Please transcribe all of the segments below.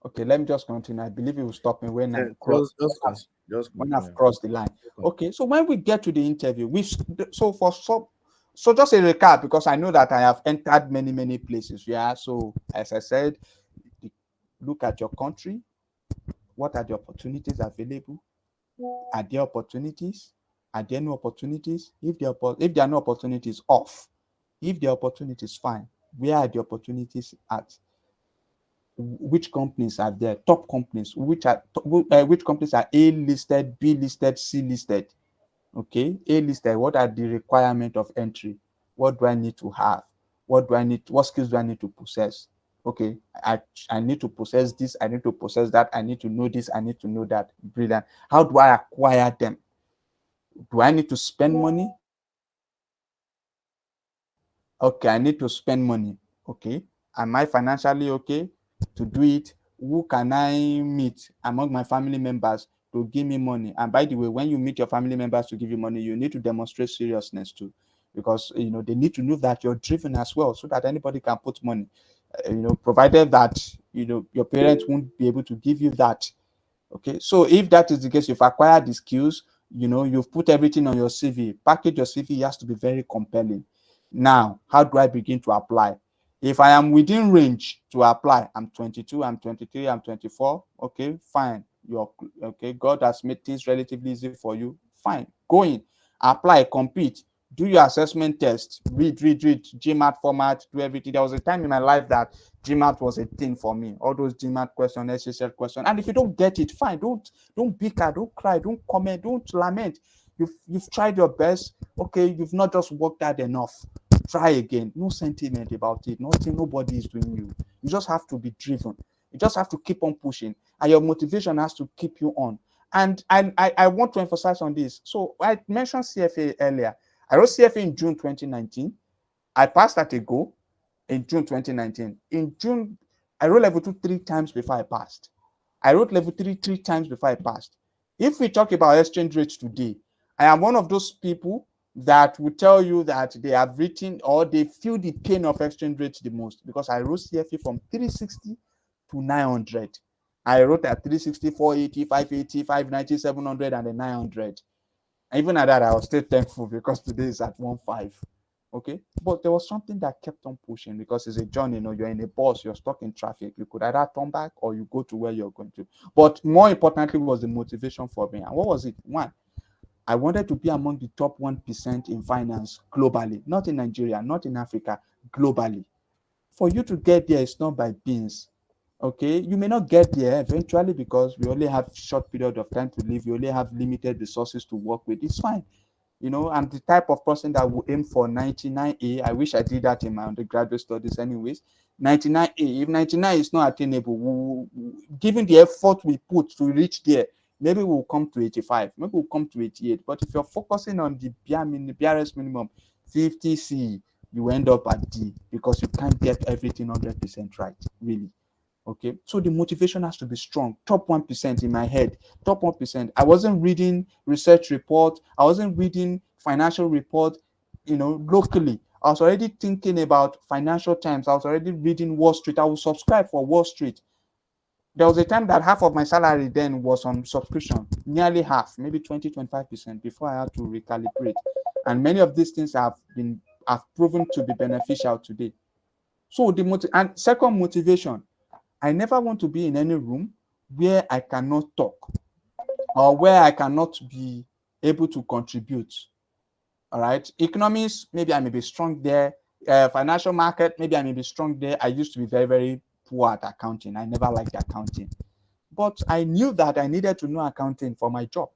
Okay, let me just continue. I believe you will stop me when Yeah, I'm cross just when I've continue. crossed the line. Okay, so when we get to the interview, so for so just a recap, because I know that I have entered many places. Yeah. So as I said, look at your country. What are the opportunities available? Are there opportunities? Are there no opportunities? If there are no opportunities, off. If the opportunities, fine. Where are the opportunities at? Which companies are there? Top companies. Which companies are A listed, B listed, C listed? Okay, A listed. What are the requirement of entry? What do I need to have? What skills do I need to possess? Okay, I need to possess this, I need to possess that, I need to know this, I need to know that. Brilliant. How do I acquire them? Do I need to spend money? Okay, I need to spend money. Okay, am I financially okay to do it? Who can I meet among my family members to give me money? And by the way, when you meet your family members to give you money, you need to demonstrate seriousness too, because they need to know that you're driven as well, so that anybody can put money. Provided that your parents won't be able to give you that. Okay, so if that is the case, you've acquired the skills, you've put everything on your CV. Package your CV has to be very compelling. Now, how do I begin to apply? If I am within range to apply, I'm 22, I'm 23, I'm 24. Okay, fine. You're okay. God has made things relatively easy for you. Fine. Go in, apply, compete, do your assessment test, read, GMAT format, do everything. There was a time in my life that GMAT was a thing for me. All those GMAT questions, SSL questions. And if you don't get it, fine. Don't bicker, don't cry, don't comment, don't lament. You've tried your best. Okay, you've not just worked hard enough. Try again. No sentiment about it. Nothing. Nobody is doing you. You just have to be driven. You just have to keep on pushing, and your motivation has to keep you on. And I want to emphasize on this. So I mentioned CFA earlier. I wrote CFA in June 2019. I passed at a go in June 2019. In June, I wrote level 2 3 times before I passed. I wrote level 3 3 times before I passed. If we talk about exchange rates today, I am one of those people that will tell you that they have written or they feel the pain of exchange rates the most, because I wrote CFA from 360 to 900. I wrote at 360, 480, 580, 590, 700, and then 900. Even at that, I was still thankful because today is at 1.5. Okay, but there was something that kept on pushing, because it's a journey. You're in a bus, you're stuck in traffic. You could either turn back or you go to where you're going to. But more importantly was the motivation for me. And what was it? One, I wanted to be among the top 1% in finance globally, not in Nigeria, not in Africa, globally. For you to get there, it's not by beans. Okay, you may not get there eventually, because we only have short period of time to live. We only have limited resources to work with. It's fine. I'm the type of person that will aim for 99A. I wish I did that in my undergraduate studies anyways. 99A. If 99 is not attainable, given the effort we put to reach there, maybe we'll come to 85, maybe we'll come to 88. But if you're focusing on the barest minimum, 50C, you end up at D, because you can't get everything 100% right, really. Okay, so the motivation has to be strong. Top 1% in my head. Top 1%. I wasn't reading research report. I wasn't reading financial report, locally. I was already thinking about Financial Times. I was already reading Wall Street. I would subscribe for Wall Street. There was a time that half of my salary then was on subscription, nearly half, maybe 20-25%, before I had to recalibrate. And many of these things have proven to be beneficial today. So and second motivation, I never want to be in any room where I cannot talk, or where I cannot be able to contribute. All right. Economics, maybe I may be strong there. Financial market, maybe I may be strong there. I used to be very, very poor at accounting. I never liked accounting. But I knew that I needed to know accounting for my job.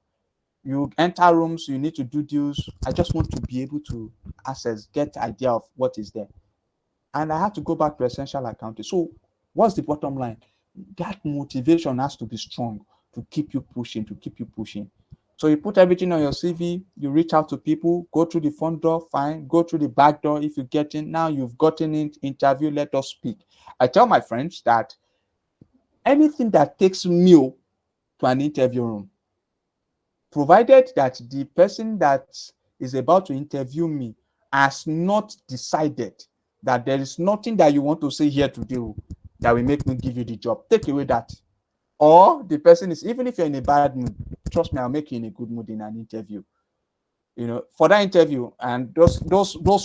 You enter rooms, you need to do deals. I just want to be able to get the idea of what is there. And I had to go back to essential accounting. So what's the bottom line? That motivation has to be strong to keep you pushing, to keep you pushing. So you put everything on your CV, you reach out to people, go through the front door, fine, go through the back door if you get in. Now you've gotten in, interview, let us speak. I tell my friends that anything that takes me to an interview room, provided that the person that is about to interview me has not decided that there is nothing that you want to say here today, that will make me give you the job. Take away that. Or the person is, even if you're in a bad mood, trust me, I'll make you in a good mood in an interview. For that interview, and those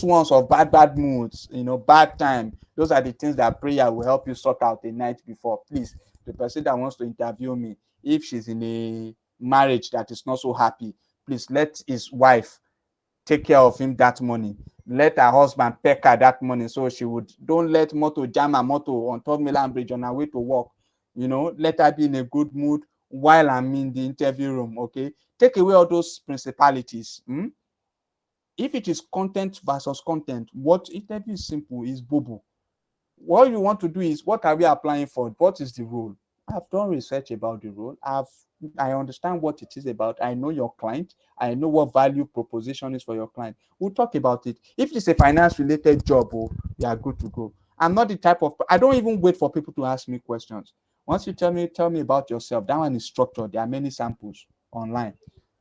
ones of bad moods, bad time, those are the things that prayer will help you sort out the night before. Please, the person that wants to interview me, if she's in a marriage that is not so happy, please let his wife take care of him that morning. Let her husband peck her that morning, so she would, don't let motor jam her motor on Third Mainland Bridge on her way to work. Let her be in a good mood while I'm in the interview room. Okay, take away all those principalities. If it is content versus content, what interview is simple, is bobo. What you want to do is, what are we applying for? What is the role? I've done research about the role. I understand what it is about. I know your client. I know what value proposition is for your client. We'll talk about it. If it's a finance related job, you are good to go. I'm not the type of, I don't even wait for people to ask me questions. Once you tell me about yourself, that one is structured. There are many samples online,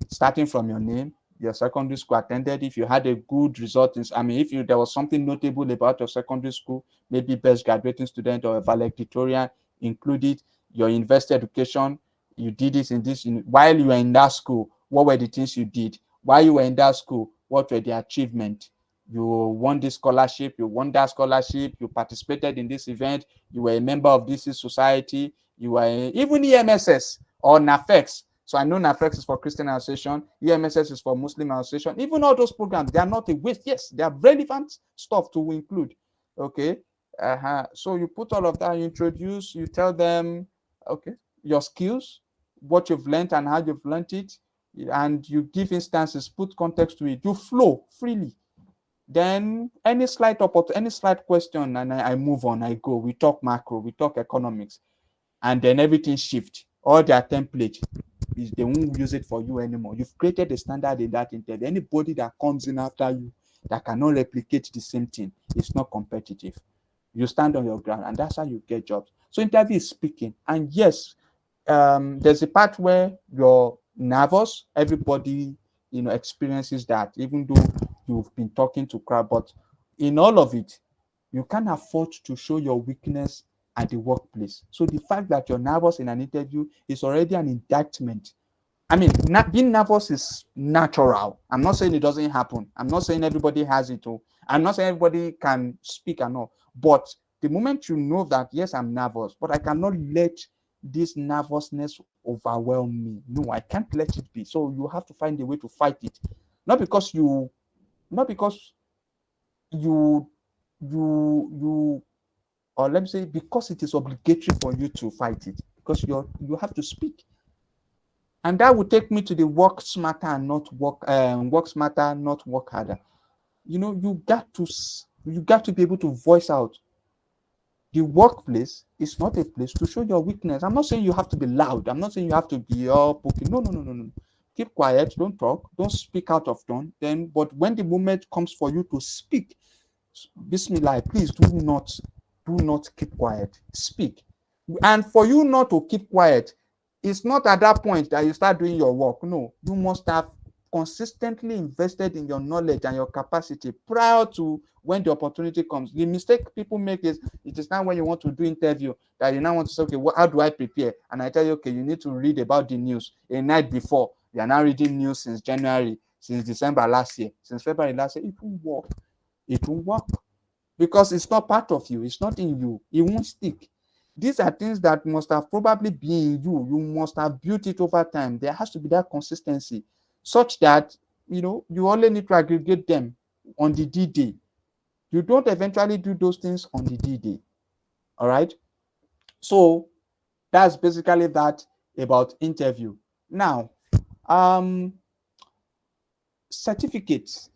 starting from your name, your secondary school attended, if you had a good result in, if there was something notable about your secondary school, maybe best graduating student or a valedictorian, include it. Your university education, you did this in this, while you were in that school, what were the things you did? While you were in that school, what were the achievement? You won this scholarship, you won that scholarship, you participated in this event, you were a member of this society, you were even EMSS or NAFEX. So I know NAFEX is for Christian Association, EMSS is for Muslim Association. Even all those programs, they are not a waste. Yes, they are relevant stuff to include. Okay. So you put all of that, you introduce, you tell them, okay, your skills, what you've learned and how you've learned it, and you give instances, put context to it. You flow freely. Then any slight question, and I move on, I go. We talk macro, we talk economics, and then everything shifts. All their template is, they won't use it for you anymore. You've created a standard in that interview. Anybody that comes in after you that cannot replicate the same thing is not competitive. You stand on your ground, and that's how you get jobs. So interview is speaking. And yes, there's a part where you're nervous. Everybody experiences that, even though you've been talking to crowd. But in all of it, you can't afford to show your weakness at the workplace. So the fact that you're nervous in an interview is already an indictment. Being nervous is natural. I'm not saying it doesn't happen. I'm not saying everybody has it. I'm not saying everybody can speak and all. But the moment you know that, yes, I'm nervous, but I cannot let this nervousness overwhelm me. No, I can't let it be. So you have to find a way to fight it. Not because you, not because you, you, or let me say, because it is obligatory for you to fight it. Because you have to speak. And that would take me to the work smarter and not work smarter, not work harder. You got to be able to voice out. The workplace is not a place to show your weakness. I'm not saying you have to be loud. I'm not saying you have to be all poking. No, no, no, no, no. Keep quiet. Don't talk. Don't speak out of turn. But when the moment comes for you to speak, Bismillah, please do not keep quiet. Speak. And for you not to keep quiet, it's not at that point that you start doing your work. No, you must have consistently invested in your knowledge and your capacity prior to when the opportunity comes. The mistake people make is, it is now when you want to do interview that you now want to say, okay, how do I prepare? And I tell you, okay, you need to read about the news a night before. You are now reading news since January, since December last year, since February last year. It won't work. It won't work because it's not part of you. It's not in you. It won't stick. These are things that must have probably been in you. You must have built it over time. There has to be that consistency such that you only need to aggregate them on the D-Day. You don't eventually do those things on the D-Day. All right. So that's basically that about interview. Now, certificates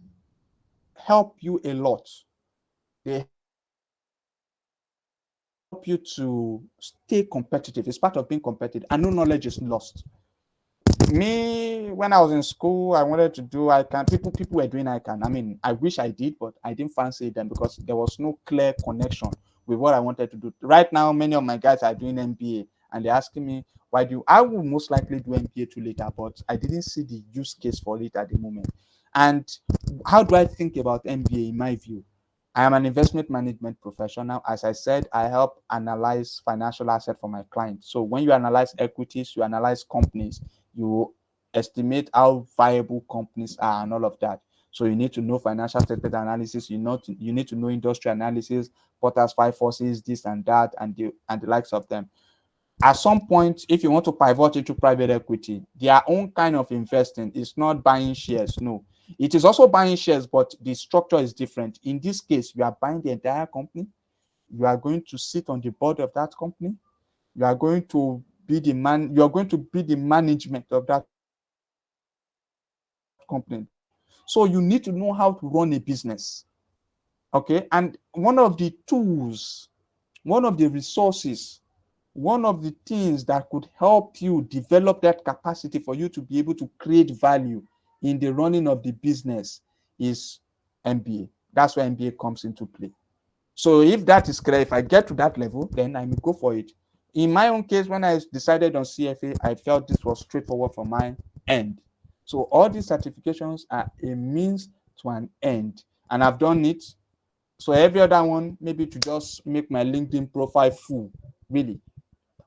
help you a lot. They help you to stay competitive. It's part of being competitive. And no knowledge is lost. Me, when I was in school, I wanted to do ICANN. People were doing ICANN. I wish I did, but I didn't fancy them because there was no clear connection with what I wanted to do. Right now, many of my guys are doing MBA, and they're asking me, why do I will most likely do MBA too later, but I didn't see the use case for it at the moment. And how do I think about MBA in my view? I am an investment management professional. As I said, I help analyze financial assets for my clients. So when you analyze equities, you analyze companies, you estimate how viable companies are and all of that. So you need to know financial statement analysis. You need to know industry analysis, Porter's five forces, this and that, and the likes of them. At some point, if you want to pivot into private equity, their own kind of investing is not buying shares. No, it is also buying shares, but the structure is different. In this case, you are buying the entire company. You are going to sit on the board of that company. You are going to be the man. You are going to be the management of that company. So you need to know how to run a business. Okay, and one of the tools, one of the resources, one of the things that could help you develop that capacity for you to be able to create value in the running of the business is MBA. That's where MBA comes into play. So if that is clear, if I get to that level, then I may go for it. In my own case, when I decided on CFA, I felt this was straightforward for my end. So all these certifications are a means to an end, and I've done it. So every other one, maybe to just make my LinkedIn profile full, really.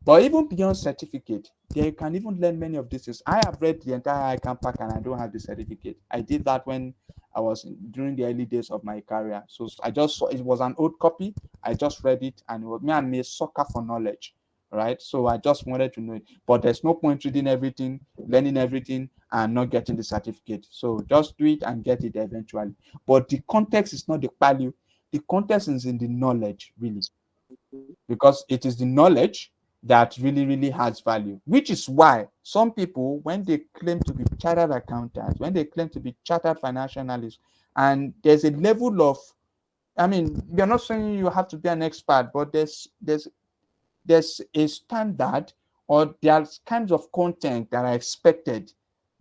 But even beyond certificate, they can even learn many of these things. I have read the entire ICANN pack and I don't have the certificate. I did that when during the early days of my career. So I just saw it was an old copy. I just read it and it was me and me a sucker for knowledge. Right. So I just wanted to know it. But there's no point reading everything, learning everything, and not getting the certificate. So just do it and get it eventually. But the context is not the value. The context is in the knowledge, really, because it is the knowledge that really has value, which is why some people, when they claim to be chartered accountants, when they claim to be chartered financial analysts, and there's a level of, I mean, we are not saying you have to be an expert, but there's a standard, or there's kinds of content that are expected,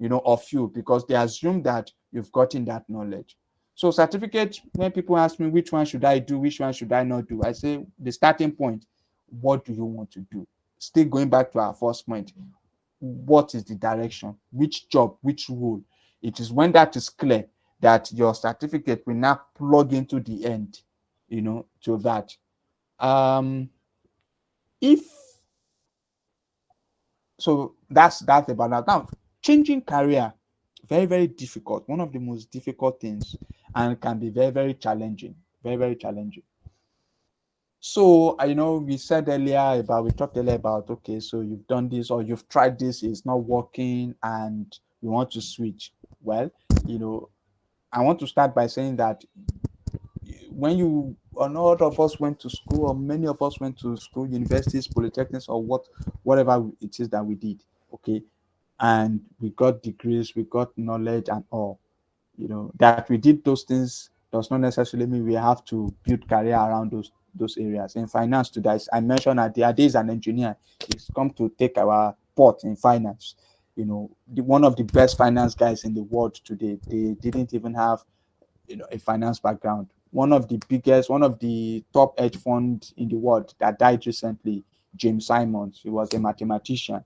of you, because they assume that you've gotten that knowledge. So certificate, when people ask me which one should I do, which one should I not do, I say the starting point, what do you want to do? Still going back to our first point, what is the direction, which job, which role? It is when that is clear that your certificate will now plug into the end, to that. If So that's about that. Now, changing career, very difficult. One of the most difficult things, and can be very challenging. Very challenging. So, we talked earlier about, okay, so you've done this or you've tried this, it's not working, and you want to switch. Well, I want to start by saying that when a lot of us went to school, or many of us went to school, universities, polytechnics, or whatever it is that we did, okay, and we got degrees, we got knowledge and all. That we did those things does not necessarily mean we have to build career around those areas. In finance today, I mentioned that there is an engineer. He's come to take our port in finance. One of the best finance guys in the world today. They didn't even have a finance background. One of the top hedge funds in the world that died recently, James Simons. He was a mathematician.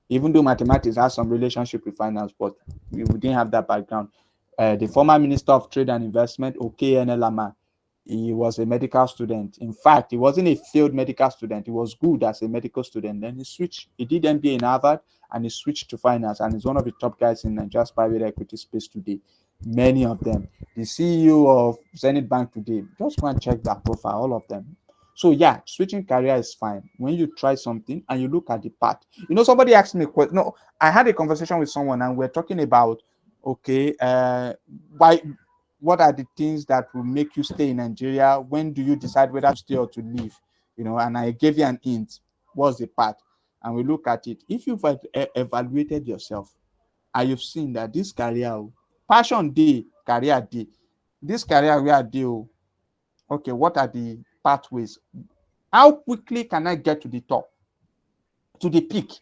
Even though mathematics has some relationship with finance, but we didn't have that background. The former Minister of Trade and Investment, Okey Lama, he was a medical student. In fact, he wasn't a failed medical student. He was good as a medical student. Then he switched. He did MBA in Harvard and he switched to finance. And he's one of the top guys in Nigeria's private equity space today. Many of them. The CEO of Zenith Bank today. Just go and check that profile, all of them. So yeah, switching career is fine when you try something and you look at the path. Somebody asked me a question. No, I had a conversation with someone and we're talking about, okay, why what are the things that will make you stay in Nigeria? When do you decide whether to stay or to leave? And I gave you an hint. What's the path? And we look at it. If you've evaluated yourself and you've seen that this career, passion day, career day, this career we are due, okay, what are the pathways? How quickly can I get to the top, to the peak?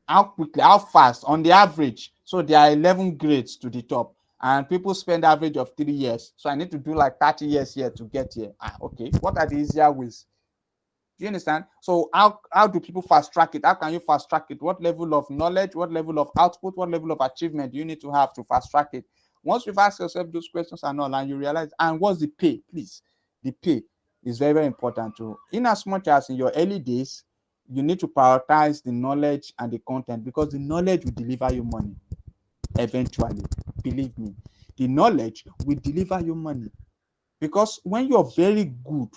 How quickly, how fast, on the average? So there are 11 grades to the top, and people spend average of 3 years. So I need to do like 30 years here to get here. Okay, what are the easier ways? Do you understand? So how do people fast track it? How can you fast track it? What level of knowledge, what level of output, what level of achievement do you need to have to fast track it? Once you've asked yourself those questions and all, and you realize, and what's the pay, please? the pay is very, very important too. In as much as in your early days, you need to prioritize the knowledge and the content, because the knowledge will deliver you money eventually. Believe me, the knowledge will deliver you money, because when you're very good,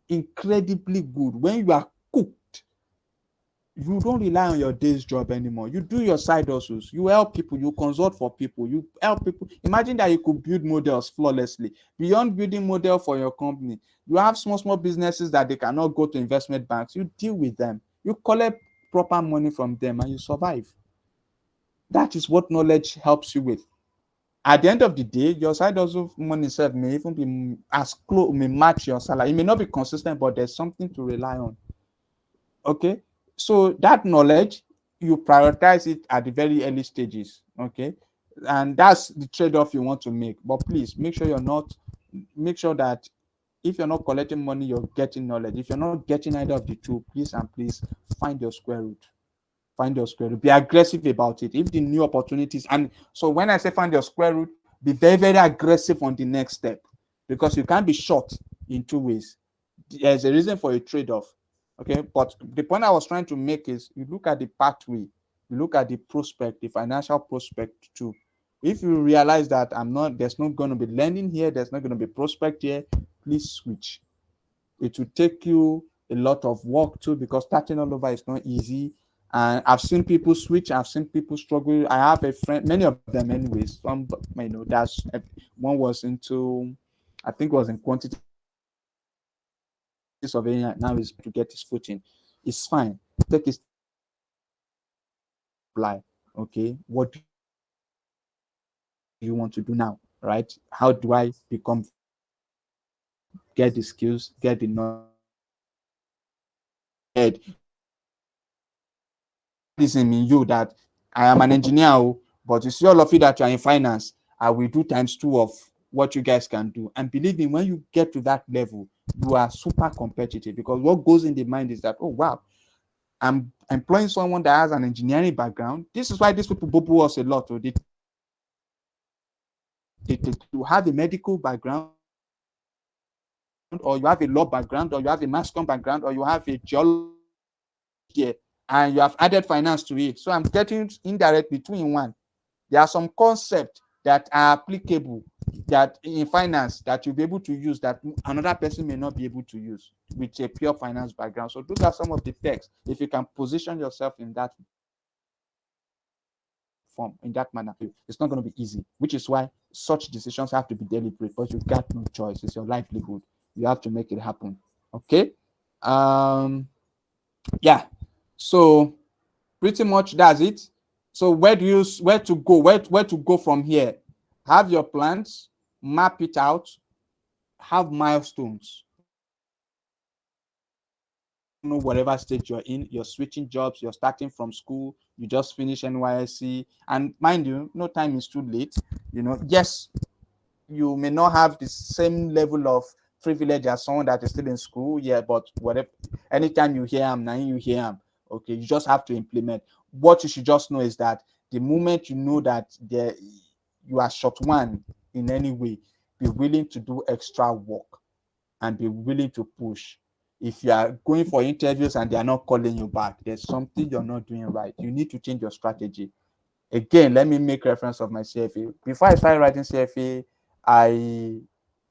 incredibly good, when you are cooked, you don't rely on your day's job anymore. You do your side hustles, you help people, you consult for people, you help people. Imagine that you could build models flawlessly. Beyond building model for your company, you have small small businesses that they cannot go to investment banks. You deal with them, you collect proper money from them, and you survive. That is what knowledge helps you with. At the end of the day, your side hustle money self may even be as close, may match your salary. It may not be consistent, but there's something to rely on. Okay, so that knowledge, you prioritize it at the very early stages. Okay, and that's the trade-off you want to make. But please make sure you're not, make sure that if you're not collecting money, you're getting knowledge. If you're not getting either of the two, please and please find your square root. Find your square root, be aggressive about it. If the new opportunities, and so when I say find your square root, be very, very aggressive on the next step, because you can't be short in two ways. There's a reason for a trade-off. Okay, but the point I was trying to make is, you look at the pathway, you look at the prospect, the financial prospect too. If you realize that there's not going to be lending here, there's not going to be prospect here, please switch. It will take you a lot of work too, because starting all over is not easy. And I've seen people switch, I've seen people struggle. I have a friend, many of them anyways. Some, that's one was into, I think it was in quantity surveying, now is to get his footing. It's fine. Take his apply. Okay, what do you want to do now? Right? How do I become, get the skills, get the knowledge? This in you that I am an engineer, but you see all of you that you are in finance, I will do times two of what you guys can do. And believe me, when you get to that level, you are super competitive, because what goes in the mind is that, oh wow, I'm employing someone that has an engineering background. This is why these people bubble us a lot. You have a medical background, or you have a law background, or you have a mass com background, or you have a geology here, and you have added finance to it. So I'm getting indirectly two in one. There are some concepts that are applicable, that in finance, that you'll be able to use, that another person may not be able to use with a pure finance background. So those are some of the texts. If you can position yourself in that form, in that manner, it's not going to be easy, which is why such decisions have to be deliberate, but you got no choice. It's your livelihood. You have to make it happen. Okay. um yeah, so pretty much that's it. So where to go, where to go from here? Have your plans, map it out, have milestones. Know whatever stage you're in, you're switching jobs, you're starting from school, you just finish NYSC, and mind you, no time is too late. Yes, you may not have the same level of privilege as someone that is still in school, yeah, but whatever, anytime you hear him, now you hear him. Okay, you just have to implement. What you should just know is that the moment you know that you are short one in any way, be willing to do extra work and be willing to push. If you are going for interviews and they are not calling you back, there's something you're not doing right. You need to change your strategy. Again, let me make reference of my CFA. Before I started writing CFA, I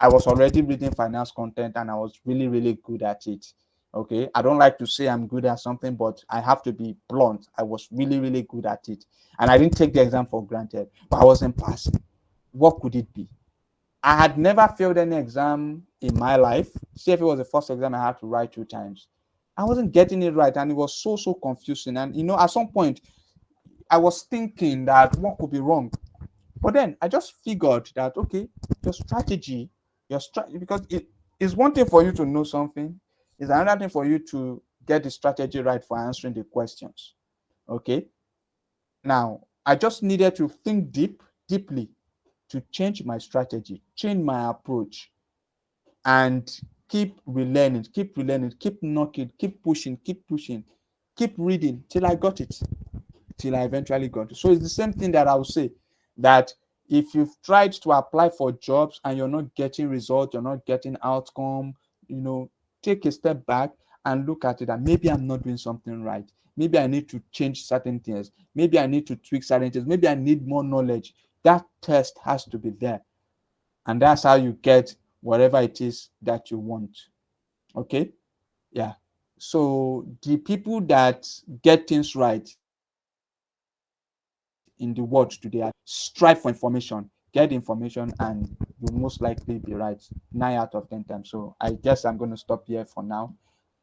I was already reading finance content, and I was really, really good at it. Okay, I don't like to say I'm good at something, but I have to be blunt. I was really, really good at it, and I didn't take the exam for granted, but I wasn't passing. What could it be? I had never failed any exam in my life. CFA was the first exam I had to write two times. I wasn't getting it right, and it was so confusing. And at some point, I was thinking that what could be wrong. But then I just figured that, okay, your strategy, because it is one thing for you to know something, it's another thing for you to get the strategy right for answering the questions. Okay. Now I just needed to think deeply, to change my strategy, change my approach, and keep relearning, keep knocking, keep pushing, keep reading till I got it, till I eventually got it. So it's the same thing that I would say, that If you've tried to apply for jobs and you're not getting results, you're not getting outcome, take a step back and look at it, and maybe I'm not doing something right. Maybe I need to change certain things. Maybe I need to tweak certain things. Maybe I need more knowledge. That test has to be there. And that's how you get whatever it is that you want. Okay? Yeah. So the people that get things right in the world today are strive for information, get the information, and you most likely be right 9 out of 10 times. So I guess I'm going to stop here for now.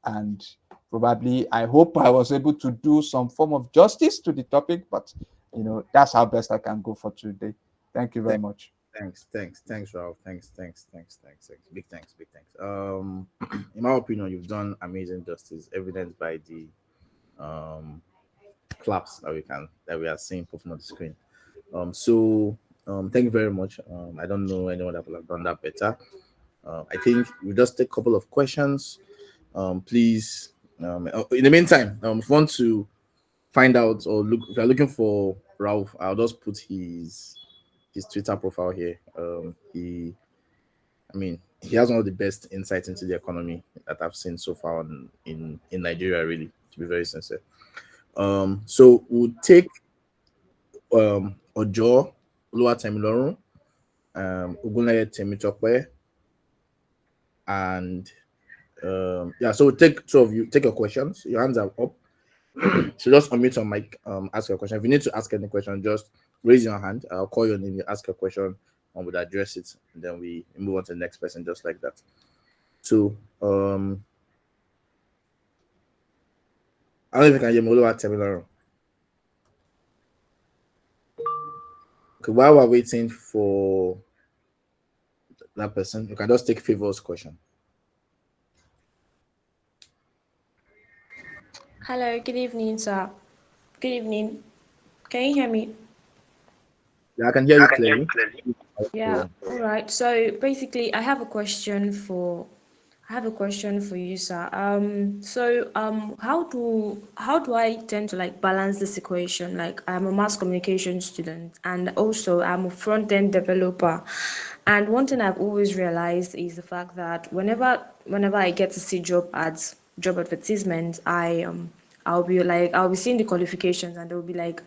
And probably I hope I was able to do some form of justice to the topic, but that's how best I can go for today. Thank you very Thanks, much. thanks, Ralph. Thanks. Big thanks. In my opinion, you've done amazing justice, evidenced by the um claps that we are seeing popping on the screen. Thank you very much. I don't know anyone that would have done that better. I think we just take a couple of questions. Please, in the meantime, if you want to find out or look, if you're looking for Ralph, I'll just put his Twitter profile here. He has one of the best insights into the economy that I've seen so far in Nigeria. Really, to be very sincere. So we'll take Ojo Oluwatemilorun, Ogunleye Temitope, and yeah. So we'll take two of you. Take your questions. Your hands are up. So just unmute your mic. Ask your question. If you need to ask any question, just raise your hand. I'll call your name. You ask a question, and we'll address it, and then we move on to the next person, just like that. So I don't know if you can hear me. Oluwatemilorun. Okay, while we're waiting for that person, you can just take Favor's question. Hello, good evening, sir. Good evening. Can you hear me? Yeah, I can hear you clearly. Yeah, all right. So basically, I have a question for you, sir. How do I tend to like balance this equation? Like, I'm a mass communication student, and also I'm a front-end developer. And one thing I've always realized is the fact that whenever I get to see job ads, job advertisements, I'll be seeing the qualifications, and they'll be like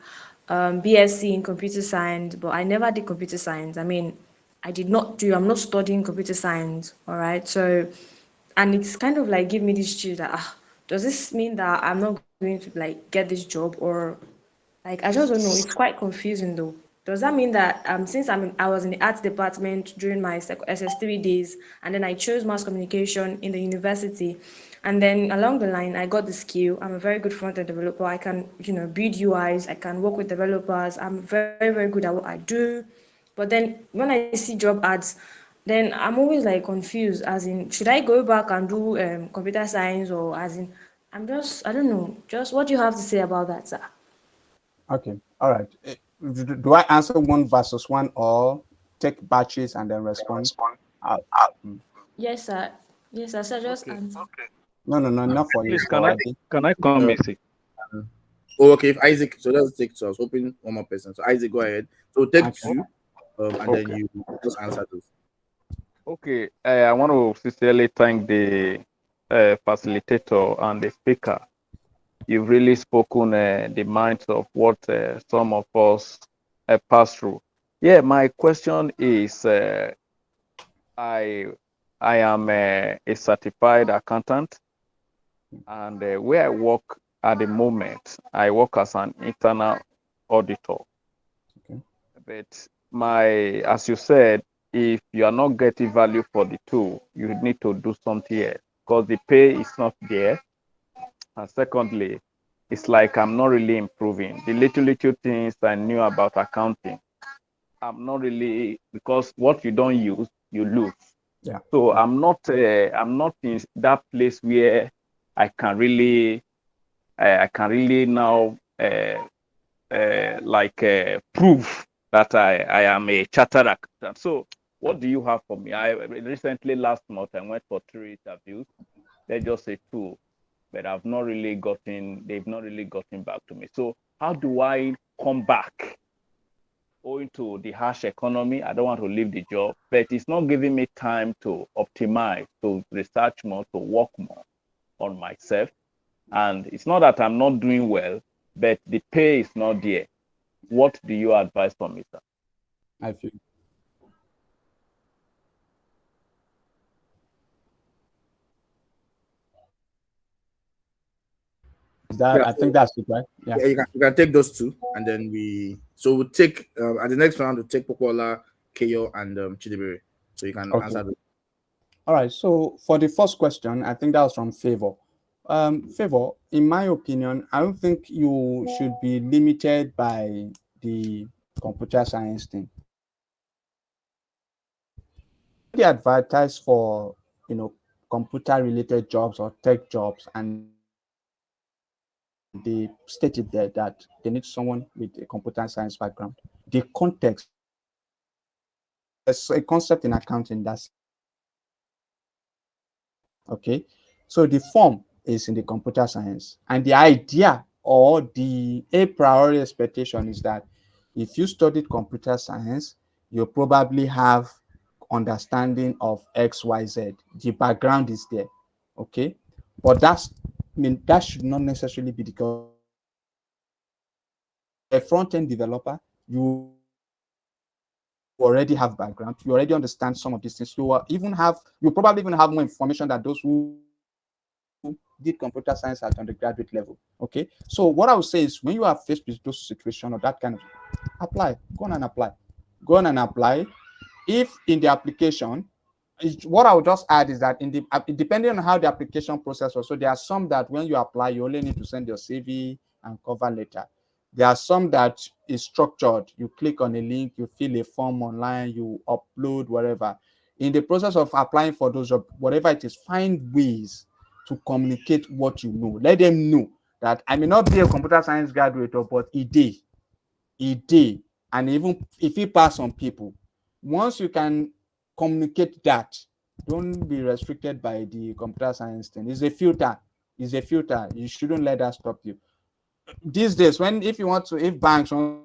BSc in computer science, but I never did computer science. I mean, I'm not studying computer science, all right? So, and it's kind of like give me this chill that, does this mean that I'm not going to like get this job, or like, I just don't know. It's quite confusing though. Does that mean that since I was in the arts department during my SS3 days, and then I chose mass communication in the university, and then along the line I got the skill. I'm a very good front-end developer. I can, build UIs. I can work with developers. I'm very, very good at what I do. But then when I see job ads, then I'm always like confused. As in, should I go back and do computer science, or as in, I don't know. Just what do you have to say about that, sir? Okay. All right. Do I answer one versus one or take batches and then respond? Uh, mm. Yes, sir. Yes, sir. So just Okay. No, no, no, not for you. Please, For can I come, Uh, Missy? okay, if Isaac, so let's take two. I was hoping one more person. So Isaac, go ahead. So take okay. two, and then Okay. you just answer those. Okay. I want to sincerely thank the facilitator and the speaker. You've really spoken the minds of what some of us pass through. Yeah, my question is, I I am a certified accountant, and where I work at the moment, I work as an internal auditor. Okay. But as you said, if you are not getting value for the tool, you need to do something else because the pay is not there. And secondly, it's like I'm not really improving. The little things I knew about accounting, I'm not really, because what you don't use, you lose. Yeah. So Yeah. I'm not in that place where I can really I can really now prove that I am a chartered accountant. So what do you have for me? I recently last month I went for 3 interviews. Let's just say two, but they've not really gotten back to me. So how do I come back owing to the harsh economy, I don't want to leave the job, but it's not giving me time to optimize, to research more, to work more on myself. And it's not that I'm not doing well, but the pay is not there. What do you advise for me, sir? I feel that Yeah, I think that's it, right? Yeah. yeah, you can take those two, and then we'll take at the next round we'll take Popola, Keyo, and Chidibere. So you can Okay. answer those. All right. So for the first question, I think that was from Favor. Favor, in my opinion, I don't think you should be limited by the computer science thing. They advertise for, computer related jobs or tech jobs, and they stated there that they need someone with a computer science background. The context, there's a concept in accounting that's okay. So the form is in the computer science, and the idea or the a priori expectation is that if you studied computer science, you probably have understanding of XYZ. The background is there, okay. But that should not necessarily be the case. A front-end developer, you already have background, you already understand some of these things. You probably even have more information than those who did computer science at undergraduate level. Okay. So what I would say is when you are faced with those situations or that kind of apply, go on and apply. Go on and apply. If in the application, what I would just add is that depending on how the application process was, so there are some that when you apply, you only need to send your CV and cover letter. There are some that is structured. You click on a link, you fill a form online, you upload whatever. In the process of applying for those jobs, whatever it is, find ways to communicate what you know. Let them know that I may not be a computer science graduate, but a day, and even if you pass on people, once you can communicate that, don't be restricted by the computer science thing. It's a filter. It's a filter. You shouldn't let that stop you. These days, if banks want to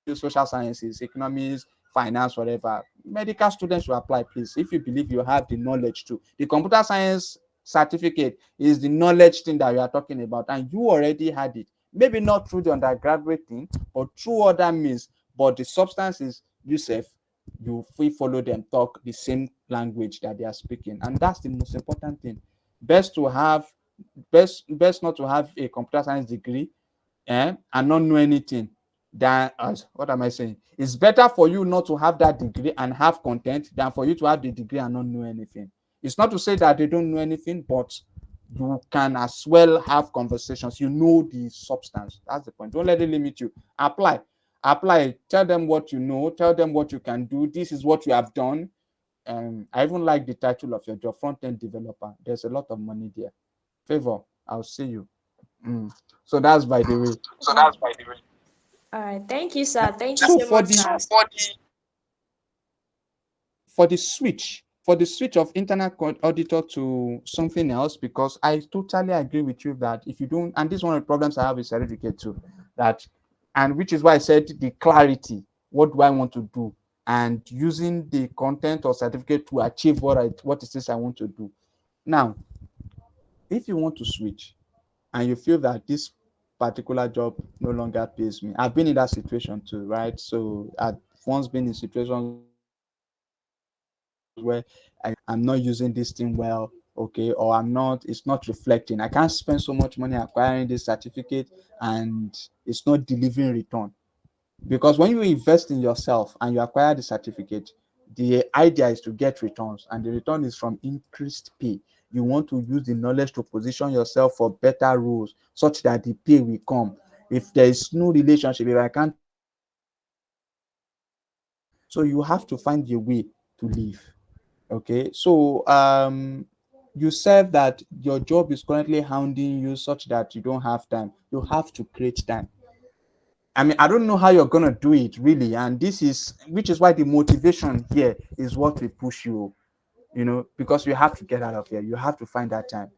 do social sciences, economics, finance, whatever, medical students should apply, please. If you believe you have the knowledge to, the computer science certificate is the knowledge thing that we are talking about, and you already had it. Maybe not through the undergraduate thing, but through other means. But the substance is yourself. You follow them talk the same language that they are speaking, and that's the most important thing. Best to have, best not to have a computer science degree and not know anything than what am I saying? It's better for you not to have that degree and have content than for you to have the degree and not know anything. It's not to say that they don't know anything, but you can as well have conversations. You know the substance. That's the point. Don't let it limit you. Apply. Tell them what you know. Tell them what you can do. This is what you have done. I even like the title of your job, front-end developer. There's a lot of money there. Favor, I'll see you. So that's by the way. All right. Thank you, sir. Thank you So so much, sir. for the switch of internal auditor to something else, because I totally agree with you that if you don't, and this is one of the problems I have with certificate too, that, and which is why I said the clarity, what do I want to do, and using the content or certificate to achieve what it is I want to do. Now, if you want to switch and you feel that this particular job no longer pays me, I've been in that situation too, right? So I've once been in situations where I'm not using this thing well, okay, or it's not reflecting. I can't spend so much money acquiring this certificate and it's not delivering return. Because when you invest in yourself and you acquire the certificate, the idea is to get returns, and the return is from increased pay. You want to use the knowledge to position yourself for better roles such that the pay will come. If there is no relationship, if I can't, so you have to find a way to live. Okay, so you said that your job is currently hounding you such that you don't have time. You have to create time. I mean, I don't know how you're gonna do it really, and which is why the motivation here is what will push you. Because you have to get out of here. You have to find that time.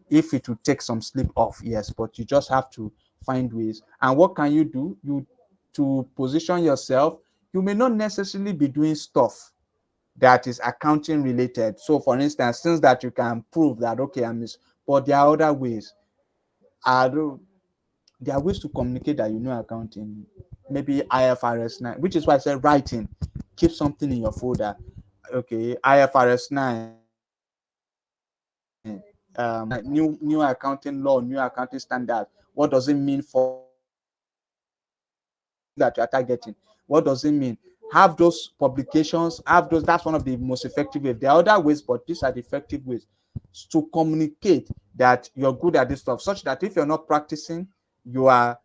If it will take some sleep off, yes, but you just have to find ways. And what can you do? You to position yourself, you may not necessarily be doing stuff that is accounting related. So for instance, things that you can prove that, okay, but there are other ways. There are ways to communicate that you know accounting, maybe IFRS 9, which is why I said writing. Keep something in your folder. Okay, IFRS 9, new accounting law, new accounting standard. What does it mean for that you are targeting? What does it mean? Have those publications, have those. That's one of the most effective ways. There are other ways, but these are the effective ways to communicate that you're good at this stuff, such that if you're not practicing, you are,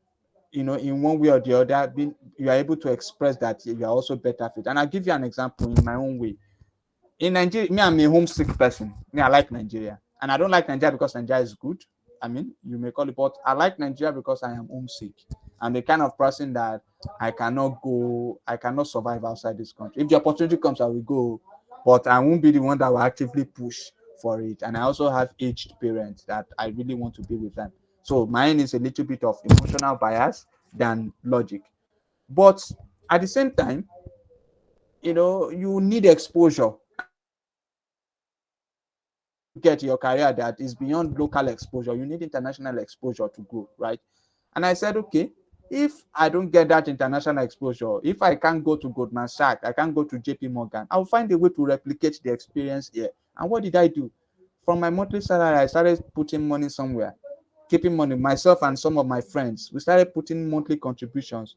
in one way or the other, you are able to express that you are also better fit. And I'll give you an example in my own way. In Nigeria, me, I'm a homesick person. Me, I like Nigeria. And I don't like Nigeria because Nigeria is good. I mean, you may call it, but I like Nigeria because I am homesick. I'm the kind of person that I cannot survive outside this country. If the opportunity comes, I will go, but I won't be the one that will actively push for it. And I also have aged parents that I really want to be with them. So mine is a little bit of emotional bias than logic. But at the same time, you need exposure. Get your career that is beyond local exposure. You need international exposure to grow, right? And I said, okay, if I don't get that international exposure, if I can't go to Goldman Sachs, I can't go to JP Morgan, I'll find a way to replicate the experience here. And what did I do? From my monthly salary, I started putting money somewhere, keeping money. Myself and some of my friends, we started putting monthly contributions.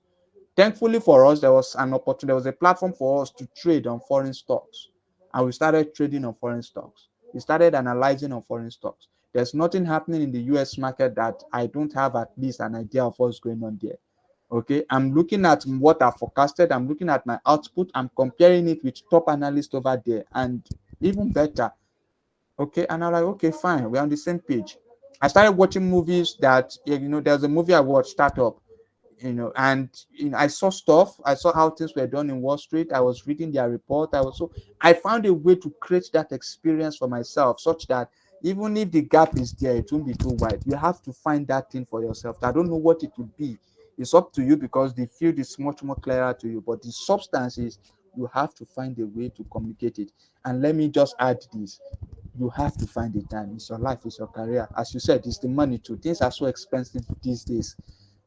Thankfully for us, there was an opportunity, there was a platform for us to trade on foreign stocks. And we started trading on foreign stocks. We started analyzing on foreign stocks. There's nothing happening in the US market that I don't have at least an idea of what's going on there. Okay, I'm looking at what I forecasted, I'm looking at my output, I'm comparing it with top analysts over there, and even better. Okay, and I'm like, okay, fine, we're on the same page. I started watching movies that, there's a movie I watched, Startup, and I saw stuff. I saw how things were done in Wall Street. I was reading their report. I found a way to create that experience for myself, such that even if the gap is there, it won't be too wide. You have to find that thing for yourself. I don't know what it would be. It's up to you because the field is much more clearer to you. But the substance is, you have to find a way to communicate it. And let me just add this: you have to find the time. It's your life, it's your career. As you said, it's the money too. Things are so expensive these days.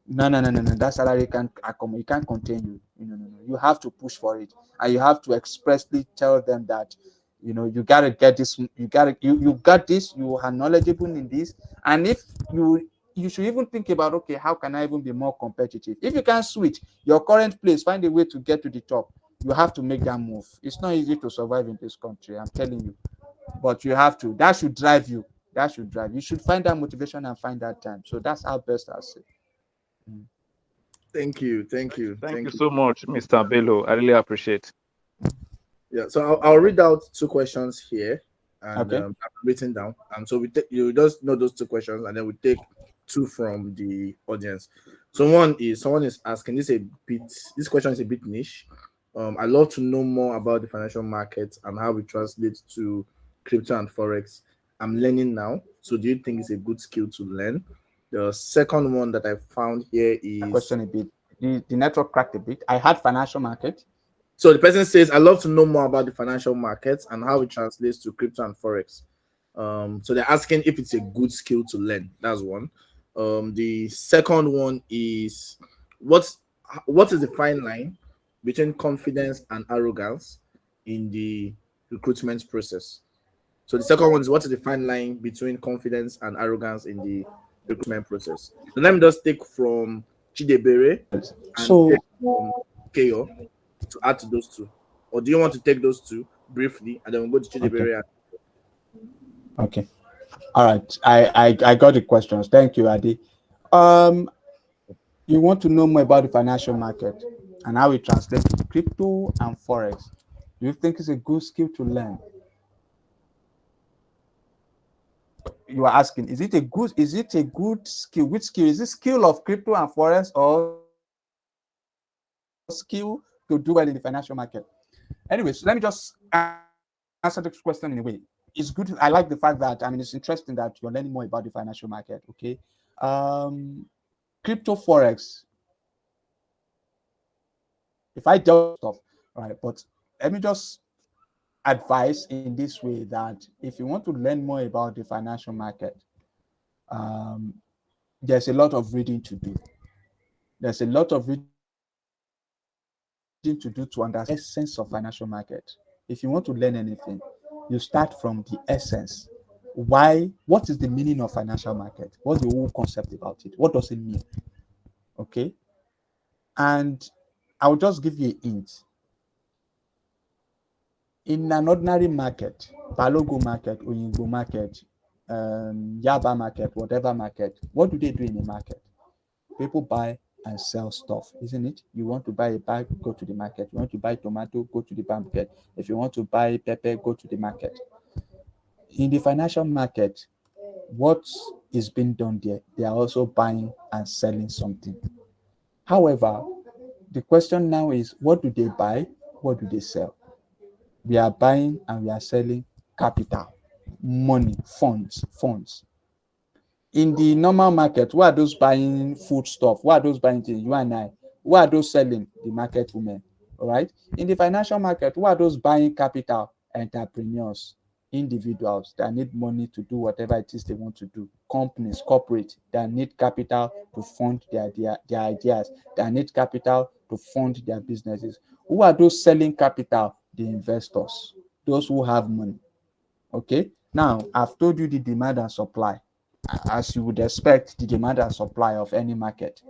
No. That salary can't accommodate, it can't contain you. No. You have to push for it, and you have to expressly tell them that you gotta get this. You got this. You are knowledgeable in this, and if you should even think about, okay, how can I even be more competitive? If you can switch your current place, find a way to get to the top. You have to make that move. It's not easy to survive in this country, I'm telling you, but you have to. That should drive you. That should drive you. You should find that motivation and find that time. So that's how best I say. Thank you. Thank you so much, Mr. Bello. I really appreciate. Yeah, so I'll read out two questions here, and Okay. I've written down. And so you just know those two questions, and then we take two from the audience. So someone is asking, this question is a bit niche. I'd love to know more about the financial market and how it translates to crypto and forex. I'm learning now. So do you think it's a good skill to learn? The second one that I found here is Question a bit. The network cracked a bit. I had financial market. So the person says, "I love to know more about the financial markets and how it translates to crypto and forex." So they're asking if it's a good skill to learn. That's one. The second one is what is the fine line between confidence and arrogance in the recruitment process? So the second one is, what is the fine line between confidence and arrogance in the recruitment process? So let me just take from Chidebere and So take from Keyo to add to those two. Or do you want to take those two briefly and then we'll go to Chidebere? okay. All right. I got the questions. Thank you, Adi. You want to know more about the financial market and how it translates to crypto and forex. Do you think it's a good skill to learn? You are asking, is it a good skill? Which skill? Is it skill of crypto and forex, or skill to do well in the financial market? Anyways, let me just answer this question in a way. It's good. I like the fact that, it's interesting that you're learning more about the financial market. Okay. Crypto forex. if I dealt stuff, right? But let me just advise in this way that if you want to learn more about the financial market, um, there's a lot of reading to do. There's a lot of reading to do to understand the essence of financial market. If you want to learn anything, you start from the essence. Why? What is the meaning of financial market? What's the whole concept about it? What does it mean? Okay. And I'll just give you a hint. In an ordinary market, Balogo market, Oyinbo market, Yaba market, whatever market, what do they do in a market? People buy and sell stuff, isn't it? You want to buy a bag, go to the market. You want to buy tomato, go to the market. If you want to buy pepper, go to the market. In the financial market, what is being done there? They are also buying and selling something. However, the question now is, what do they buy? What do they sell? We are buying and we are selling capital, money, funds. In the normal market, who are those buying food stuff? Who are those buying things? You and I. Who are those selling? The market women. All right. In the financial market, who are those buying capital? Entrepreneurs, individuals that need money to do whatever it is they want to do. Companies, corporate that need capital to fund their ideas, that need capital to fund their businesses. Who are those selling capital? The investors, those who have money. Okay. Now, I've told you the demand and supply, as you would expect, the demand and supply of any market.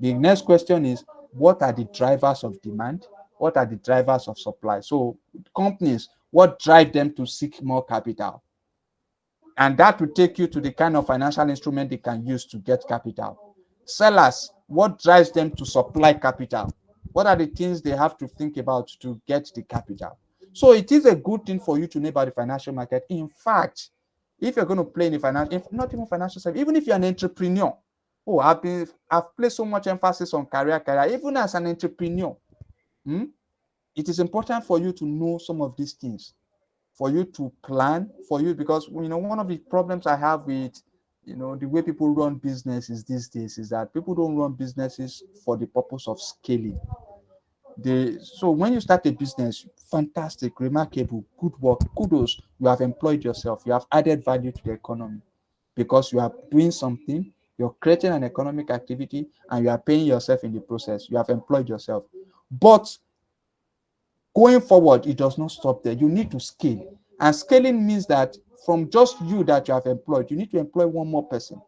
The next question is, what are the drivers of demand? What are the drivers of supply? So companies, what drive them to seek more capital? And that will take you to the kind of financial instrument they can use to get capital. Sellers, what drives them to supply capital? What are the things they have to think about to get the capital? So it is a good thing for you to know about the financial market. In fact, if you're going to play in the financial, if not even financial service, even if you're an entrepreneur, I've placed so much emphasis on career, even as an entrepreneur. It is important for you to know some of these things, for you to plan, for you, because one of the problems I have with the way people run businesses these days is that people don't run businesses for the purpose of scaling. So when you start a business, fantastic, remarkable, good work, kudos, you have employed yourself, you have added value to the economy because you are doing something, you're creating an economic activity, and you are paying yourself in the process. You have employed yourself. But going forward, it does not stop there. You need to scale. And scaling means that from just you that you have employed, you need to employ one more person.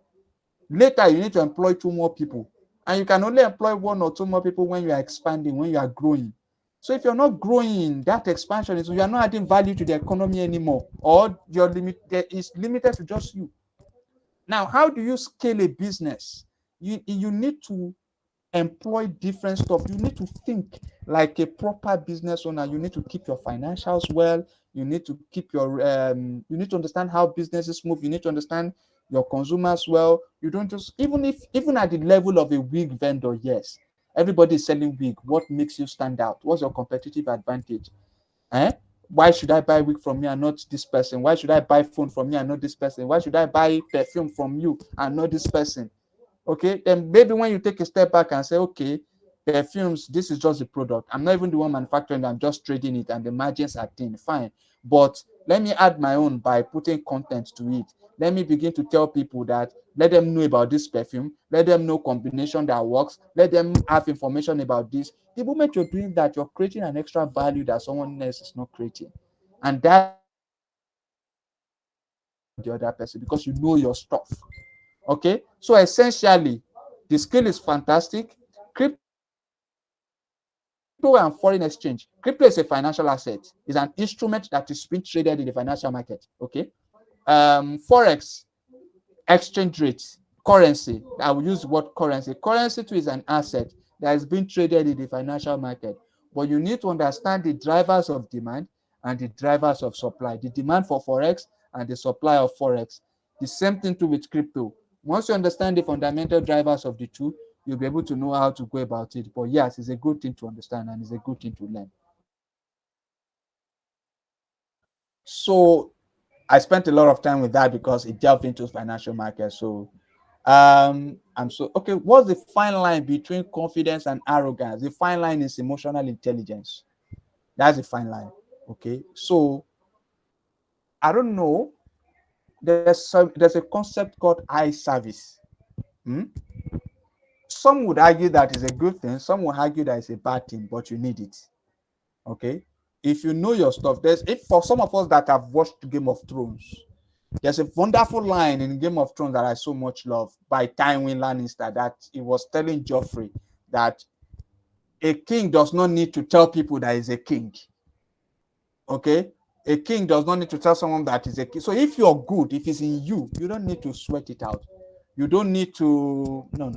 Later, you need to employ two more people. And you can only employ one or two more people when you are expanding, when you are growing. So if you're not growing, that expansion is you are not adding value to the economy anymore, or your limit is limited to just you. Now, how do you scale a business? You need to employ different stuff. You need to think like a proper business owner. You need to keep your financials well. You need to keep your you need to understand how businesses move. You need to understand your consumers well. You don't just even at the level of a wig vendor, yes, everybody is selling wig. What makes you stand out? What's your competitive advantage? Eh? Why should I buy wig from you and not this person? Why should I buy phone from you and not this person? Why should I buy perfume from you and not this person? Okay, then maybe when you take a step back and say, okay, perfumes, this is just the product. I'm not even the one manufacturing, I'm just trading it and the margins are thin, fine. But let me add my own by putting content to it. Let me begin to tell people that, let them know about this perfume, let them know combination that works, let them have information about this. The moment you're doing that, you're creating an extra value that someone else is not creating. And that the other person, because you know your stuff. Okay, so essentially, the skill is fantastic. Crypto and foreign exchange. Crypto is a financial asset. It's an instrument that is being traded in the financial market. Okay, forex, exchange rate, currency. I will use the word currency. Currency too is an asset that is being traded in the financial market. But you need to understand the drivers of demand and the drivers of supply. The demand for forex and the supply of forex. The same thing too with crypto. Once you understand the fundamental drivers of the two, you'll be able to know how to go about it. But yes, it's a good thing to understand and it's a good thing to learn. So I spent a lot of time with that because it delved into financial markets. So I'm so okay. What's the fine line between confidence and arrogance? The fine line is emotional intelligence. That's the fine line. Okay. So I don't know. There's a concept called eye service. Hmm? Some would argue that is a good thing, some would argue that it's a bad thing, but you need it. Okay. If you know your stuff, there's if for some of us that have watched Game of Thrones, there's a wonderful line in Game of Thrones that I so much love by Tywin Lannister that he was telling Joffrey that a king does not need to tell people that he's a king. Okay. A king does not need to tell someone that is a king. So if you're good, if it's in you, you don't need to sweat it out. You don't need to no.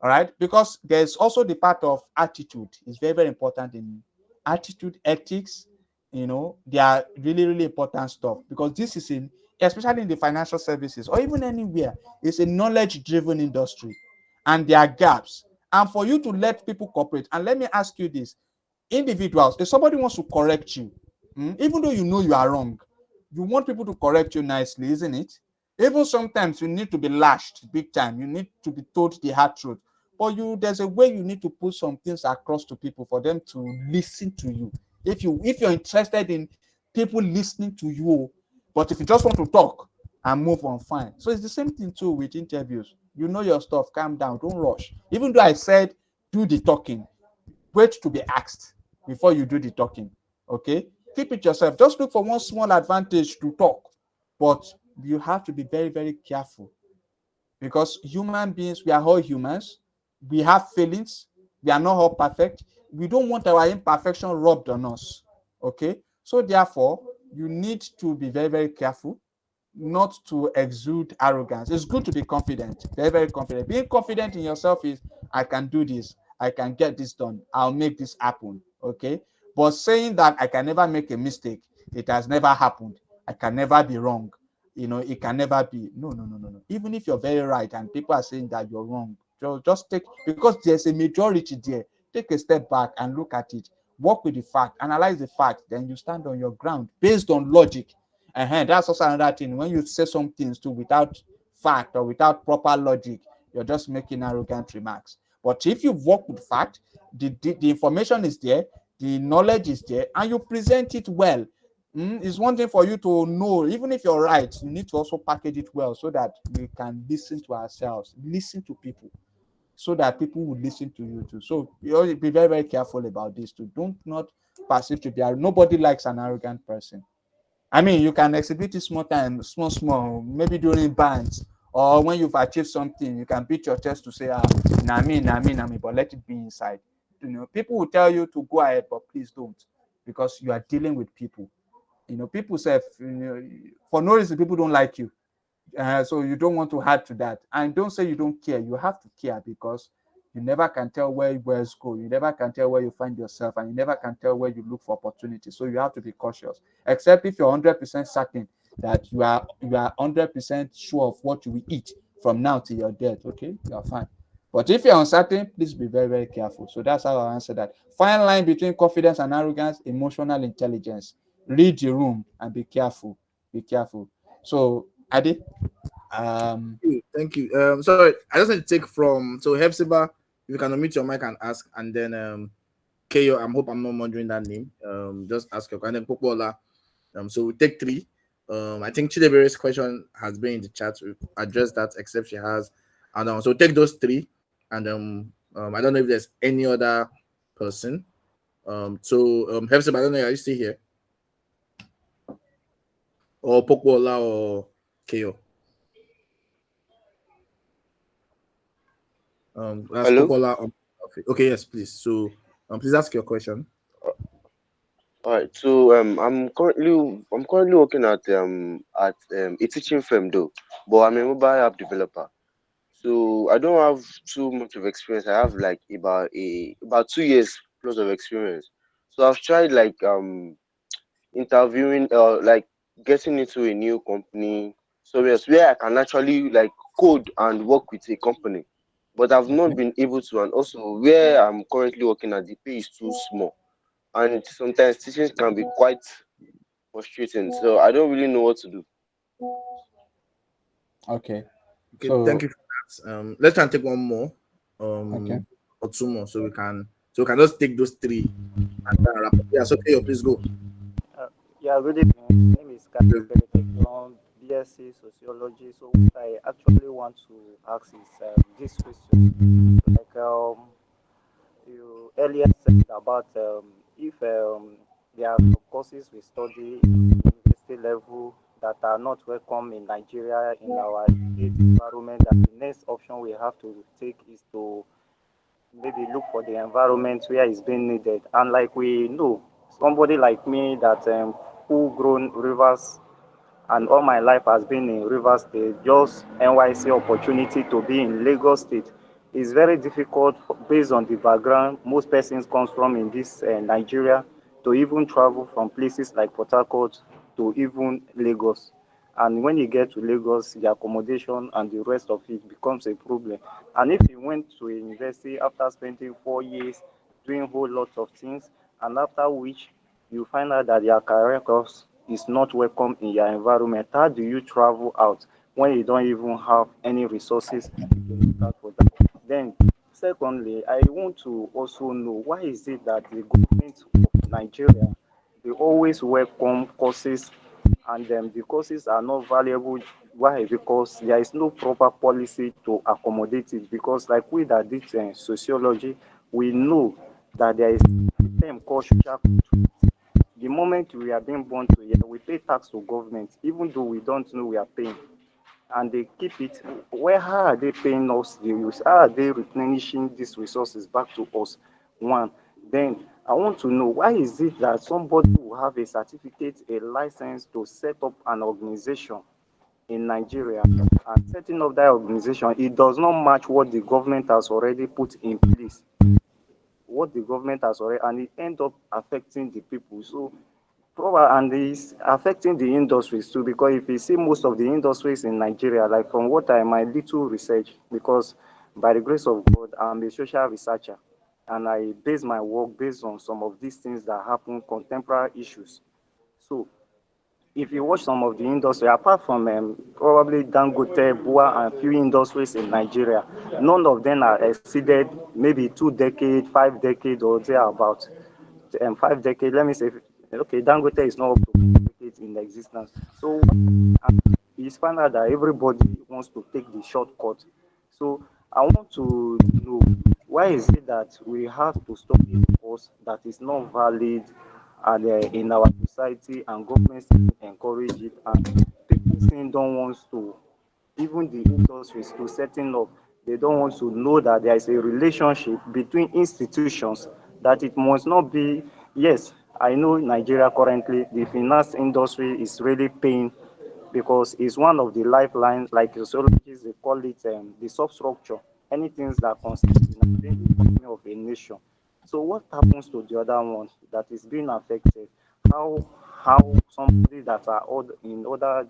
All right, because there's also the part of attitude. It's very, very important in attitude, ethics. They are really, really important stuff, because this is in, especially in the financial services or even anywhere, it's a knowledge driven industry, and there are gaps. And for you to let people cooperate, and let me ask you this: individuals, if somebody wants to correct you, even though you know you are wrong, you want people to correct you nicely, isn't it? Even sometimes you need to be lashed big time, you need to be told the hard truth, but there's a way you need to put some things across to people for them to listen to you. If you're interested in people listening to you, but if you just want to talk and move on, fine. So it's the same thing too with interviews. You know your stuff, calm down, don't rush. Even though I said do the talking, wait to be asked before you do the talking. Okay, keep it yourself. Just look for one small advantage to talk, but you have to be very, very careful, because human beings, we are all humans, we have feelings, we are not all perfect. We don't want our imperfection rubbed on us. Okay, so therefore you need to be very, very careful not to exude arrogance. It's good to be confident, very, very confident. Being confident in yourself is, I can do this, I can get this done, I'll make this happen. Okay. But saying that I can never make a mistake, it has never happened, I can never be wrong, it can never be. No, no, no, no, no. Even if you're very right and people are saying that you're wrong, just take, because there's a majority there, take a step back and look at it, work with the fact, analyze the fact, then you stand on your ground based on logic. That's also another thing. When you say some things too without fact or without proper logic, you're just making arrogant remarks. But if you work with fact, the information is there, the knowledge is there, and you present it well. It's one thing for you to know, even if you're right, you need to also package it well so that we can listen to ourselves, listen to people, so that people will listen to you too. So you be very, very careful about this too. Don't not perceive to be. Nobody likes an arrogant person. I mean, you can exhibit it small, maybe during bands or when you've achieved something, you can beat your chest to say, na me, but let it be inside. People will tell you to go ahead, but please don't, because you are dealing with people. People say, for no reason, people don't like you. So you don't want to add to that. And don't say you don't care. You have to care, because you never can tell where words go. You never can tell where you find yourself, and you never can tell where you look for opportunity. So you have to be cautious. Except if you're 100% certain that you are 100% sure of what you will eat from now till your death. Okay, you're fine. But if you're uncertain, please be very, very careful. So that's how I answer that. Fine line between confidence and arrogance, emotional intelligence. Read the room and be careful. Be careful. So, Adi, Thank you. Sorry, I just need to take from so Hepzibah, if you can unmute your mic and ask, and then Keyo, I hope I'm not murdering that name. Just ask your, and then Popola. So we take three. I think Chidebere's question has been in the chat. We address that, except she has, and so take those three, and I don't know if there's any other person. Hepzibah, I don't know, are you still here? Or Popola or Keyo? That's Hello. Popola. Okay, yes, please. So, please ask your question. All right. So I'm currently working at a teaching firm though, but I'm a mobile app developer. So I don't have too much of experience. I have like about 2 years plus of experience. So I've tried like interviewing like getting into a new company, so yes, where I can actually like code and work with a company, but I've not okay. been able to. And also where I'm currently working at, the pay is too small, and sometimes teaching can be quite frustrating. So I don't really know what to do. Okay. Okay, thank So you for that. Let's try and take one more, okay. or two more, so we can just take those three and then wrap up. Yeah, so okay, please go. Uh, yeah, good evening. My name is Kati Benedict, BSc Sociology. So what I actually want to ask is this question. Like you earlier said about if there are some courses we study in university level that are not welcome in Nigeria in our state environment, that the next option we have to take is to maybe look for the environment where it's being needed. And like we know, somebody like me that who grown rivers and all my life has been in Rivers State, just NYC opportunity to be in Lagos State is very difficult based on the background most persons comes from in this Nigeria to even travel from places like Port Harcourt to even Lagos. And when you get to Lagos, the accommodation and the rest of it becomes a problem. And if you went to a university after spending 4 years doing a whole lot of things, and after which you find out that your career course is not welcome in your environment, how do you travel out when you don't even have any resources to look out for that? Then, secondly, I want to also know why is it that the government of Nigeria they always welcome courses and the courses are not valuable. Why? Because there is no proper policy to accommodate it. Because like we that did sociology, we know that there is a term called social contract. The moment we are being born to here, we pay tax to government, even though we don't know we are paying. And they keep it. Where how are they paying us the use? How are they replenishing these resources back to us? One. Then I want to know why is it that somebody will have a certificate, a license to set up an organization in Nigeria, and setting up that organization, it does not match what the government has already put in place, what the government has already, and it end up affecting the people. So probably, and it's affecting the industries too, because if you see most of the industries in Nigeria, like from what I my little research, because by the grace of God, I'm a social researcher, and I base my work based on some of these things that happen, contemporary issues. So if you watch some of the industry, apart from probably Dangote, Bua, and few industries in Nigeria, none of them are exceeded maybe 2 decades, 5 decades, or thereabout. 5 decades, let me say, okay, Dangote is not up to 5 decades in existence. So it's found out that everybody wants to take the shortcut. So I want to know why is it that we have to study a course that is not valid and in our society and government still encourage it and people still don't want to, even the industries to setting up, they don't want to know that there is a relationship between institutions, that it must not be, yes, I know Nigeria currently, the finance industry is really paying because it's one of the lifelines, like sociologists, they call it the substructure, anything that constitutes the economy of a nation. So what happens to the other one that is being affected? How somebody that are in other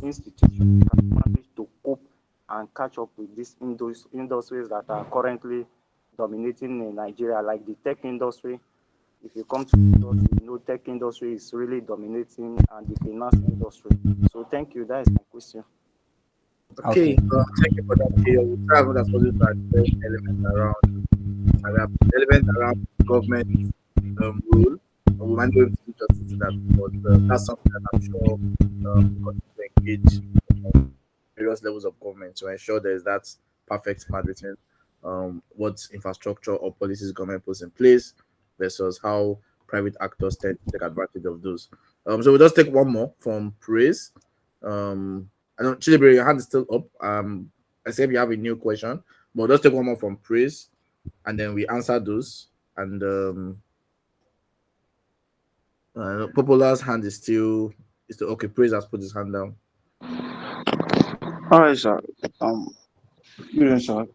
institutions can manage to cope and catch up with these industries that are currently dominating in Nigeria, like the tech industry. If you come to industry, you know tech industry is really dominating and the finance industry. So thank you. That is my question. Okay, Okay. thank you for that. Okay, we'll try as much as possible to address elements around government rule. We might not be able to do justice to that, but that's something that I'm sure we continue to engage various levels of government to ensure there is that perfect match between what infrastructure or policies government puts in place versus how private actors tend to take advantage of those. So we'll just take one more from Praise. I don't, Chidebere, your hand is still up. I say if you have a new question, but just take one more from Praise, and then we answer those. And Popular's hand is still okay. Praise has put his hand down. All right, sir. Um, Good evening, sir.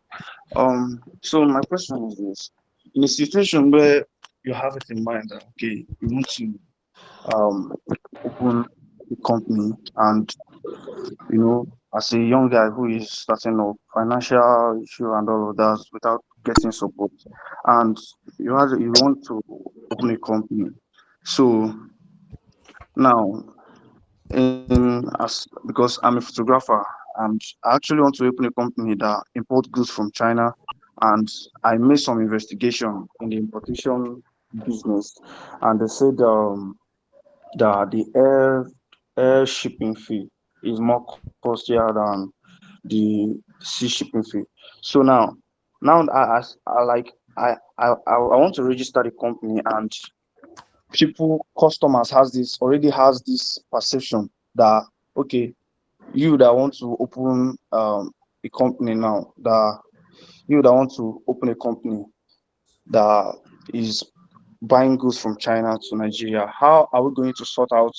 So my question is this: in a situation where you have it in mind that okay, you want to um open a company, and as a young guy who is starting up, financial issue and all of that without getting support, and you want to open a company. So now, in as because I'm a photographer, and I actually want to open a company that import goods from China. And I made some investigation in the importation business, and they said that the air shipping fee is more costlier than the sea shipping fee. So now I like I want to register the company, and people customers has this perception that, okay, you that want to open a company now, that you that want to open a company that is buying goods from China to Nigeria, how are we going to sort out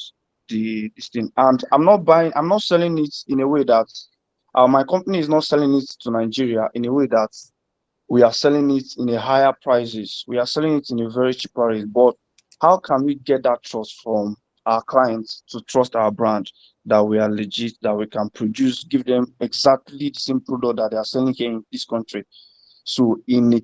this thing? And I'm not selling it in a way that my company is not selling it to Nigeria in a way that we are selling it in a higher prices. We are selling it in a very cheap price. But how can we get that trust from our clients to trust our brand, that we are legit, that we can produce, give them exactly the same product that they are selling here in this country? So in a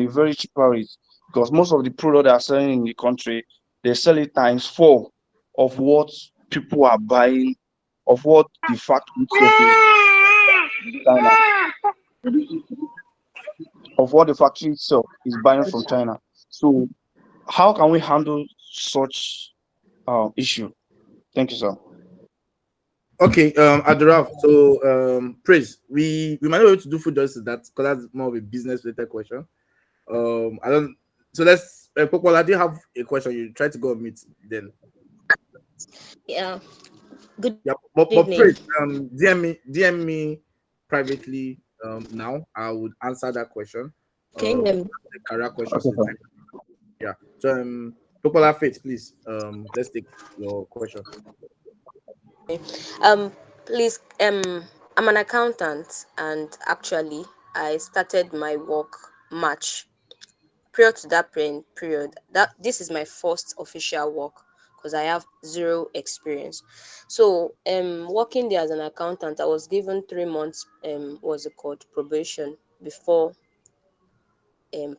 very cheaper rate, because most of the product they are selling in the country, they sell it times four of what people are buying, of what the factory itself is China, of what the factory itself is buying from China. So how can we handle such issue? Thank you, sir. Okay, Adoraf. So, praise. We might not be able to do food justice that because that's more of a business related question. I don't. So let's. Popola, do you have a question? You try to go on mute then. Yeah. Good Yeah, but evening. praise. DM me privately. Now I would answer that question. Can you hear me? The career questions. Okay, sir. Yeah. So, Popola Faith, please. Let's take your question. Um, please, I'm an accountant, and actually, I started my work March. Prior to that period, that this is my first official work because I have zero experience. So, working there as an accountant, I was given 3 months, what's it called, probation before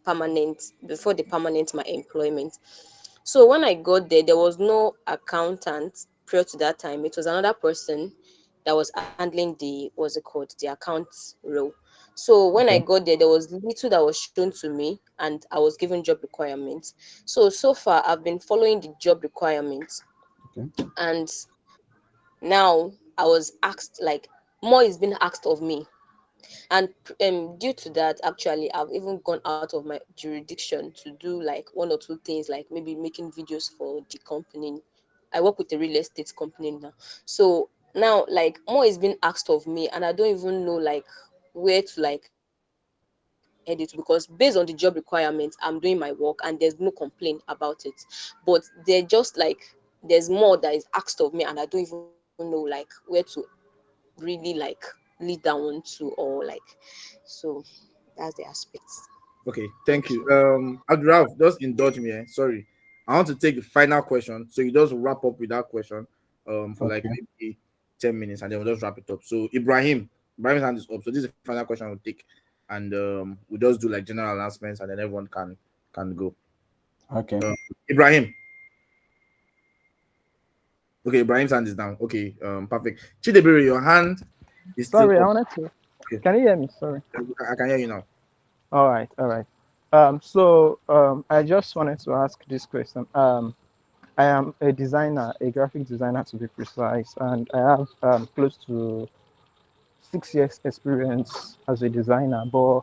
permanent before the permanent my employment. So when I got there, there was no accountant prior to that time. It was another person that was handling the what's it called, the account role. So when I Okay. got there, there was little that was shown to me, and I was given job requirements. So far I've been following the job requirements, Okay. and now I was asked, like, more is being asked of me. And due to that, actually, I've even gone out of my jurisdiction to do like one or two things, like maybe making videos for the company. I work with a real estate company now. So now, like, more is being asked of me, and I don't even know like where to like edit, because based on the job requirements, I'm doing my work and there's no complaint about it. But they're just like there's more that is asked of me, and I don't even know like where to really like lead that one to, or like, so that's the aspects. Okay, thank you. Adoraf, just indulge me. Sorry, I want to take the final question. So you just wrap up with that question. For like Okay. maybe 10 minutes, and then we'll just wrap it up. So Ibrahim's hand is up. So this is the final question we'll take, and we'll just do like general announcements, and then everyone can go. Okay. Ibrahim. Okay, Ibrahim's hand is down. Okay, perfect. Chidebere, your hand is still Sorry, I up. wanted to. Okay, Can you hear me? Sorry. I can hear you now. All right, all right. I just wanted to ask this question. I am a designer, a graphic designer to be precise, and I have close to 6 years experience as a designer. But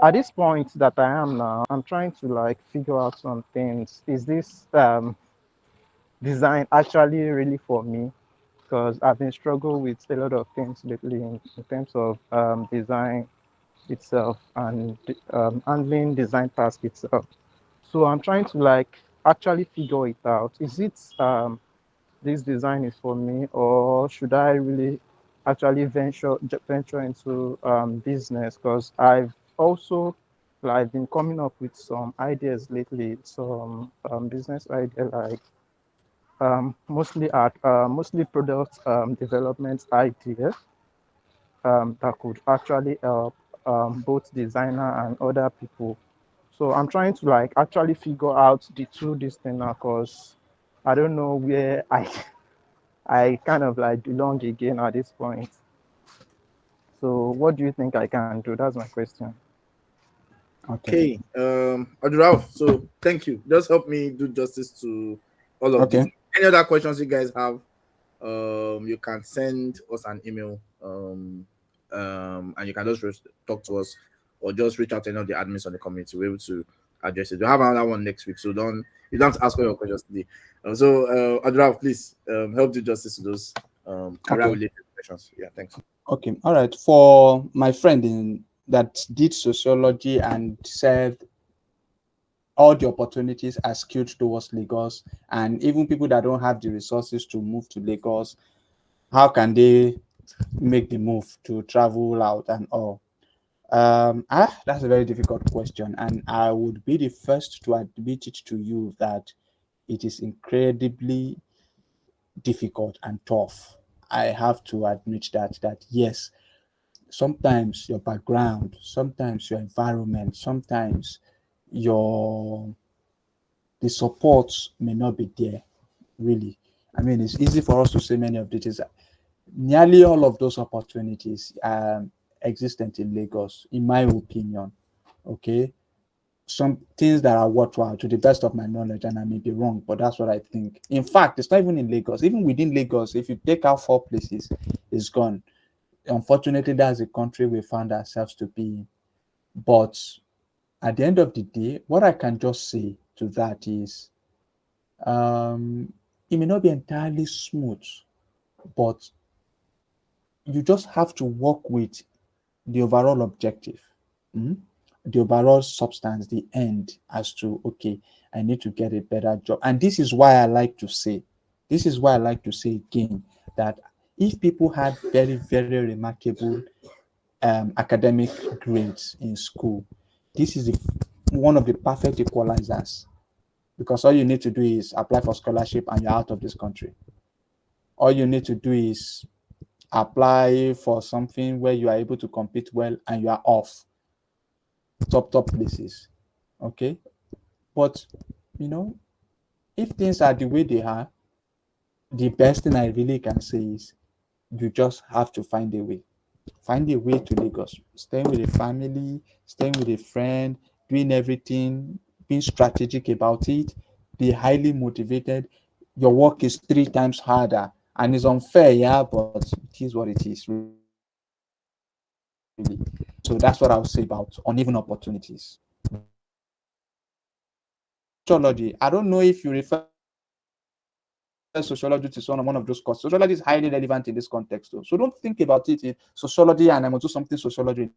at this point that I am now, I'm trying to like figure out some things. Is this design actually really for me? Because I've been struggling with a lot of things lately in terms of design itself and handling design task itself. So I'm trying to like actually figure it out. Is it this design is for me, or should I really actually venture into business? Because I've also like been coming up with some ideas lately, some business idea like mostly product development ideas that could actually help both designer and other people. So I'm trying to like actually figure out the two this thing now, because I don't know where I I kind of like belong again at this point. So what do you think I can do? That's my question. Okay. Okay. Ralph, so thank you. Just help me do justice to all of this. Okay. Any other questions you guys have, you can send us an email, and you can just talk to us, or just reach out to any of the admins on the community. We're able to address it. We'll have another one next week, so you don't have to ask all your questions today. Ralph, please help do justice to those career Okay. related questions. Yeah, thanks. Okay. All right. For my friend that did sociology and said all the opportunities are skewed towards Lagos, and even people that don't have the resources to move to Lagos, how can they make the move to travel out and all? That's a very difficult question, and I would be the first to admit it to you that it is incredibly difficult and tough. I have to admit that yes, sometimes your background, sometimes your environment, sometimes your the support may not be there really. I mean, it's easy for us to say many of the things. Nearly all of those opportunities are existent in Lagos, in my opinion. Okay, some things that are worthwhile to the best of my knowledge, and I may be wrong, but that's what I think. In fact, it's not even in Lagos. Even within Lagos, if you take out 4 places, it's gone. Unfortunately, that's the country we found ourselves to be in. But at the end of the day, what I can just say to that is it may not be entirely smooth, but you just have to work with the overall objective, mm, the overall substance, the end as to, okay, I need to get a better job. And this is why I like to say again that if people had very, very remarkable academic grades in school, this is one of the perfect equalizers because all you need to do is apply for scholarship and you're out of this country. All you need to do is apply for something where you are able to compete well and you are off top places. Okay. But you know, if things are the way they are, the best thing I really can say is you just have to find a way. Find a way to Lagos. Staying with a family, staying with a friend, doing everything, being strategic about it, be highly motivated. Your work is 3 times harder and it's unfair, yeah, but it is what it is, really. So that's what I would say about uneven opportunities. Sociology. I don't know if you refer sociology to one of those courses. Sociology is highly relevant in this context, though. So don't think about it in sociology and I'm going to do something sociology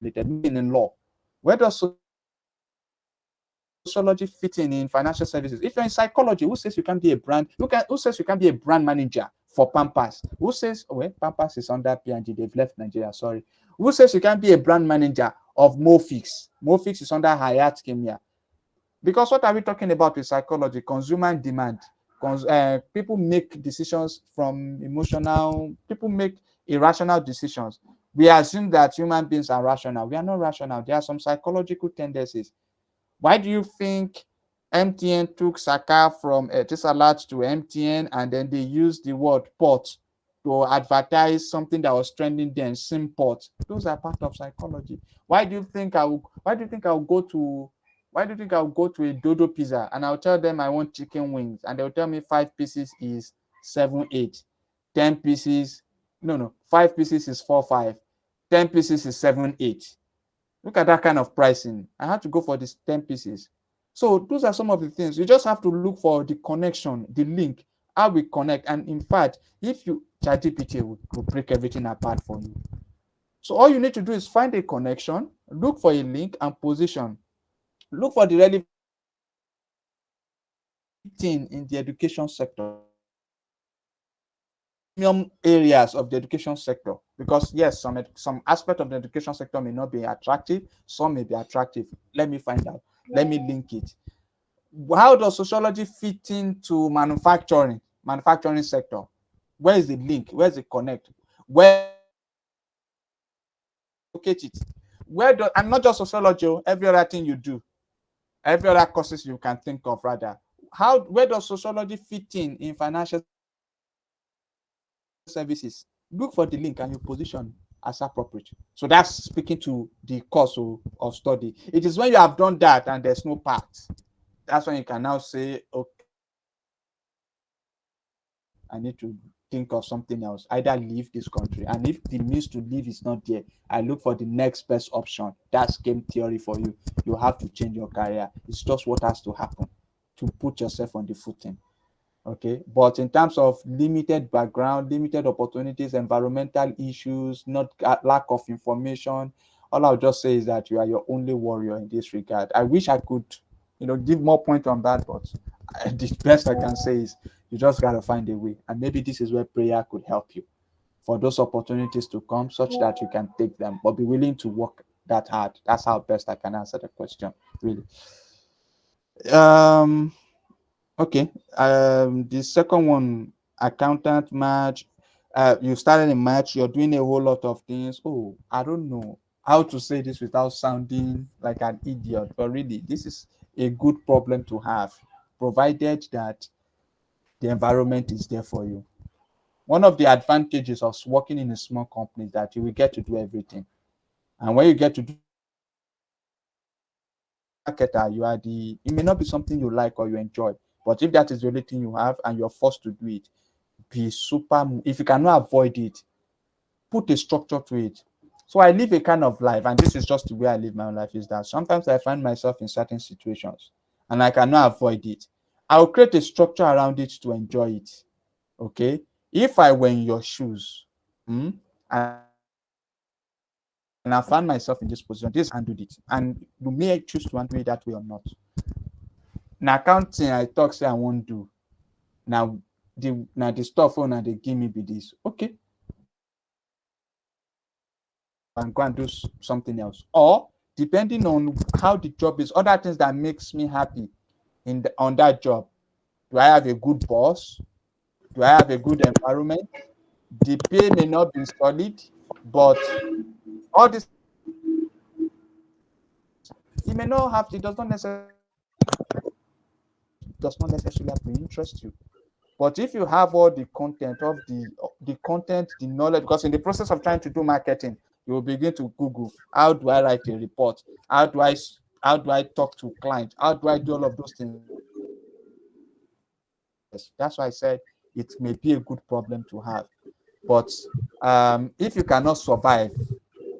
related. In law, where does sociology fit in financial services? If you're in psychology, who says you can be a brand? Who says you can be a brand manager for Pampers? Who says, oh, well, Pampers is under P&G, they've left Nigeria, sorry. Who says you can be a brand manager of Mofix? Mofix is under Hayat Kemia. Because what are we talking about with psychology? Consumer demand. People make decisions from emotional, people make irrational decisions. We assume that human beings are rational. We are not rational. There are some psychological tendencies. Why do you think MTN took Saka from Etisalat to MTN and then they used the word port to advertise something that was trending then, Simport? Those are part of psychology. Why do you think I'll go to a Dodo Pizza and I'll tell them I want chicken wings and they'll tell me 5 pieces is 7-8, 10 pieces, no, 5 pieces is 4-5, 10 pieces is 7-8. Look at that kind of pricing. I had to go for these 10 pieces. So those are some of the things. You just have to look for the connection, the link, how we connect. And in fact, if you ChatGPT will break everything apart for you. So all you need to do is find a connection, look for a link and position. Look for the relevant thing in the education sector, premium areas of the education sector, because yes, some aspect of the education sector may not be attractive, some may be attractive. Let me find out, let me link it. How does sociology fit into manufacturing sector? Where is the link? Where's the connect? Where locate it? And not just sociology, every other thing you do, every other courses you can think of, rather. Where does sociology fit in financial services? Look for the link and you position as appropriate. So that's speaking to the course of study. It is when you have done that and there's no part, that's when you can now say, okay, I need to think of something else, either leave this country. And if the means to leave is not there, I look for the next best option. That's game theory for you. You have to change your career. It's just what has to happen to put yourself on the footing. Okay, but in terms of limited background, limited opportunities, environmental issues, not lack of information, all I'll just say is that you are your only warrior in this regard. I wish I could, give more point on that, but the best I can say is you just gotta find a way, and maybe this is where prayer could help you for those opportunities to come, such that you can take them, but be willing to work that hard. That's how best I can answer the question, really. Um Okay. The second one, accountant match. You started in match. You're doing a whole lot of things. Oh, I don't know how to say this without sounding like an idiot, but really, this is a good problem to have, provided that the environment is there for you. One of the advantages of working in a small company is that you will get to do everything, and when you get to do marketer, it may not be something you like or you enjoy, but if that is the only thing you have and you're forced to do it, be super. If you cannot avoid it, put a structure to it. So I live a kind of life, and this is just the way I live my own life, is that sometimes I find myself in certain situations and I cannot avoid it. I'll create a structure around it to enjoy it. Okay, if I were in your shoes, and I found myself in this position, this handled it, and you may choose to handle it that way or not. Now accounting, I talk say I won't do. Now the stuff on they give me be this. Okay, and go and do something else. Or depending on how the job is, other things that makes me happy on that job. Do I have a good boss? Do I have a good environment? The pay may not be solid, but all this, it does not necessarily have to interest you. But if you have all the content of the knowledge, because in the process of trying to do marketing, you will begin to Google, how do I write a report? How do I talk to clients? How do I do all of those things? That's why I said it may be a good problem to have. But if you cannot survive,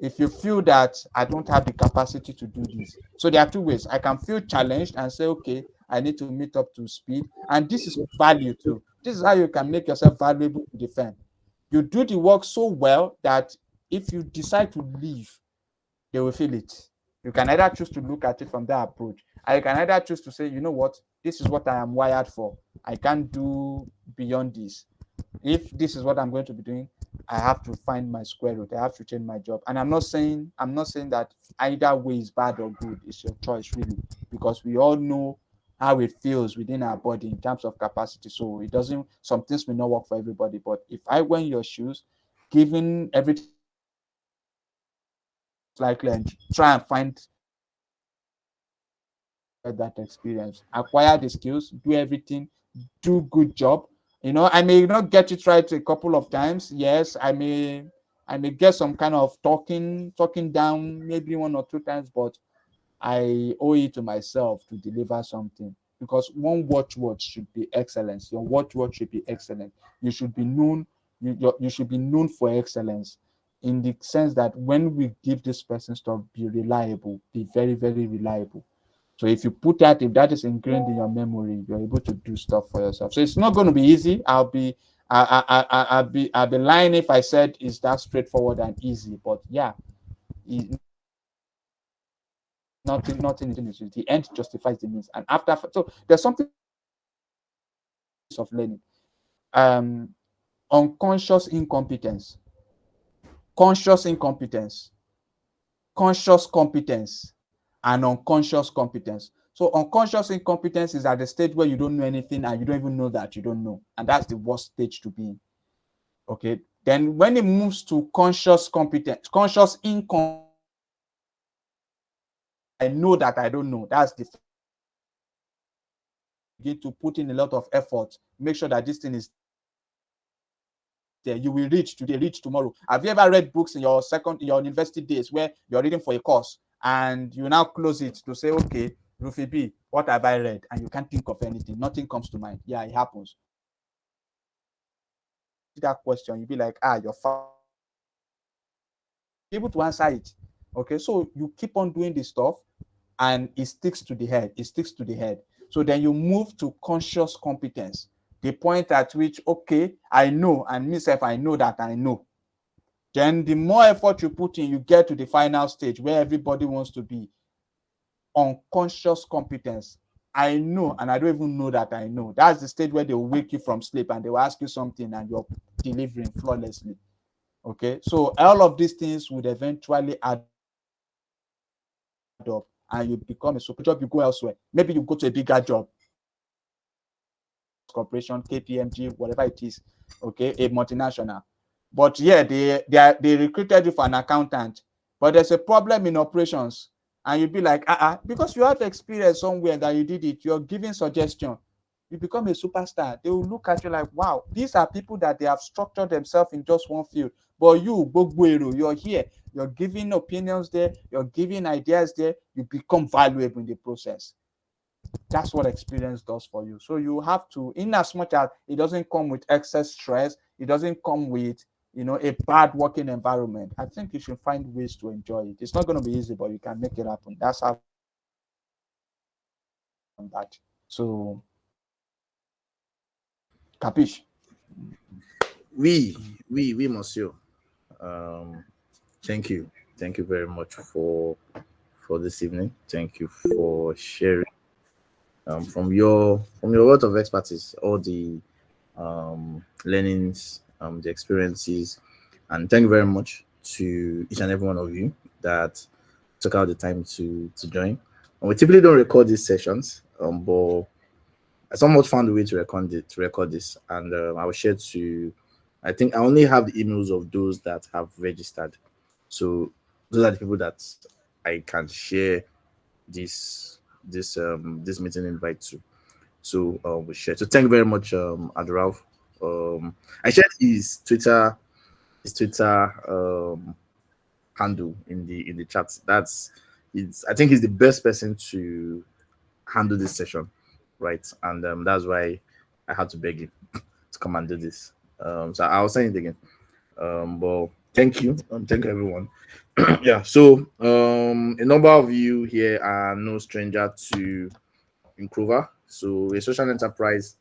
if you feel that I don't have the capacity to do this, so there are two ways. I can feel challenged and say, okay, I need to meet up to speed. And this is value too. This is how you can make yourself valuable to the firm. You do the work so well that if you decide to leave, they will feel it. You can either choose to look at it from that approach, or you can either choose to say, you know what, this is what I am wired for. I can't do beyond this. If this is what I'm going to be doing, I have to find my square root. I have to change my job. And I'm not saying that either way is bad or good. It's your choice, really, because we all know how it feels within our body in terms of capacity. So it doesn't. Some things may not work for everybody. But if I were in your shoes, given everything likely, and try and find that experience, acquire the skills, do everything, do good job. I may not get it right a couple of times. Yes, I may get some kind of talking down maybe one or two times, but I owe it to myself to deliver something, because one watchword should be excellence. Your watchword should be excellent. You should be known. You should be known for excellence, in the sense that when we give this person stuff, be reliable, be very, very reliable. So if that is ingrained in your memory, you're able to do stuff for yourself. So it's not going to be easy. I'll be lying if I said it's that straightforward and easy. But yeah, nothing is easy. The end justifies the means. And so there's something of learning. Unconscious incompetence, conscious incompetence, conscious competence, and unconscious competence. So unconscious incompetence is at the stage where you don't know anything and you don't even know that you don't know. And that's the worst stage to be in. Okay. Then when it moves to conscious competence, conscious incompetence, I know that I don't know. That's the begin to put in a lot of effort, make sure that this thing is there. You will read today, read tomorrow. Have you ever read books in your university days where you're reading for a course and you now close it to say, okay, Rufi B, what have I read? And you can't think of anything. Nothing comes to mind. Yeah, it happens. That question, you'll be like, you're able to answer it. Okay, so you keep on doing this stuff and it sticks to the head. It sticks to the head. So then you move to conscious competence, the point at which, okay, I know, and myself, I know that I know. Then the more effort you put in, you get to the final stage where everybody wants to be. Unconscious competence. I know, and I don't even know that I know. That's the stage where they will wake you from sleep and they will ask you something and you're delivering flawlessly. Okay, so all of these things would eventually add up and you become a super job. You go elsewhere. Maybe you go to a bigger job, corporation, KPMG, whatever it is. Okay, a multinational. But yeah, they recruited you for an accountant, but there's a problem in operations, and you'd be like, because you have experience somewhere that you did it, you're giving suggestion, you become a superstar. They will look at you like, wow, these are people that they have structured themselves in just one field. But you, Bogbuero, you're here, you're giving opinions there, you're giving ideas there, you become valuable in the process. That's what experience does for you. So you have to, in as much as it doesn't come with excess stress, it doesn't come with, a bad working environment, I think you should find ways to enjoy it. It's not going to be easy, but you can make it happen. That's how that. So, capiche? We, monsieur. Thank you very much for this evening. Thank you for sharing from your wealth of expertise, all the learnings, the experiences, and thank you very much to each and every one of you that took out the time to join. And we typically don't record these sessions, but I somewhat found a way to record this, and I will share to. I think I only have the emails of those that have registered, so those are the people that I can share this meeting invite to. So we share. So thank you very much, Adrav. I shared his Twitter handle in the chat. I think he's the best person to handle this session, right? And that's why I had to beg him to come and do this. So I'll send it again. But thank you, thank you everyone. Yeah. So a number of you here are no stranger to Improver. So a social enterprise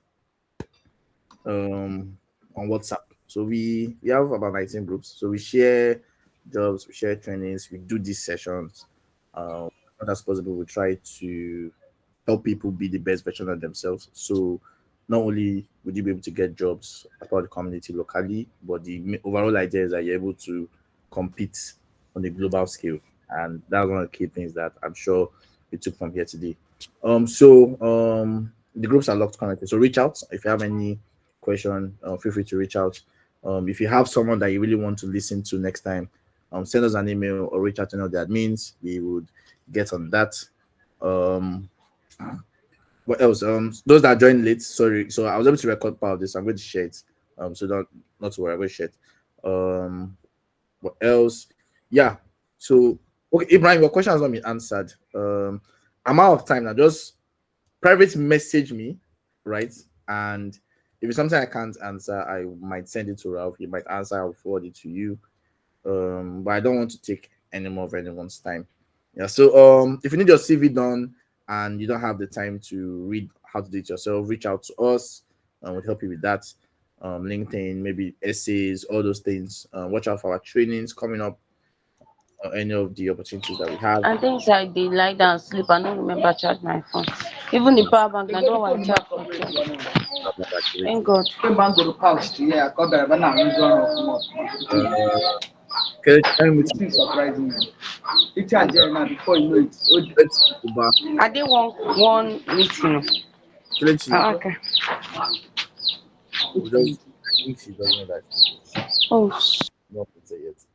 on WhatsApp. So we have about 19 groups. So we share jobs, we share trainings, we do these sessions. Not as possible, we try to help people be the best version of themselves. So not only would you be able to get jobs as part of the community locally, but the overall idea is that you're able to compete on a global scale. And that's one of the key things that I'm sure we took from here today. The groups are locked connected. So reach out if you have any question. Feel free to reach out. If you have someone that you really want to listen to next time, send us an email or reach out to the admins. We would get on that. What else? Those that joined late, sorry. So I was able to record part of this. I'm going to share it. So not to worry, I'm going to share it. What else? Yeah. So okay, Ibrahim, your question has not been answered. I'm out of time now. Just private message me, right? And if it's something I can't answer, I might send it to Ralph. He might answer. I'll forward it to you. But I don't want to take any more of anyone's time. Yeah. So if you need your CV done and you don't have the time to read how to do it yourself, reach out to us and we'll help you with that. LinkedIn, maybe essays, all those things. Watch out for our trainings coming up. Any of the opportunities that we have. And things like they lie down and sleep. I don't remember charge my phone. Even the power bank, I don't want to charge. Thank God. Okay, surprising. I didn't want one meeting. Okay. I think she doesn't like it. Oh.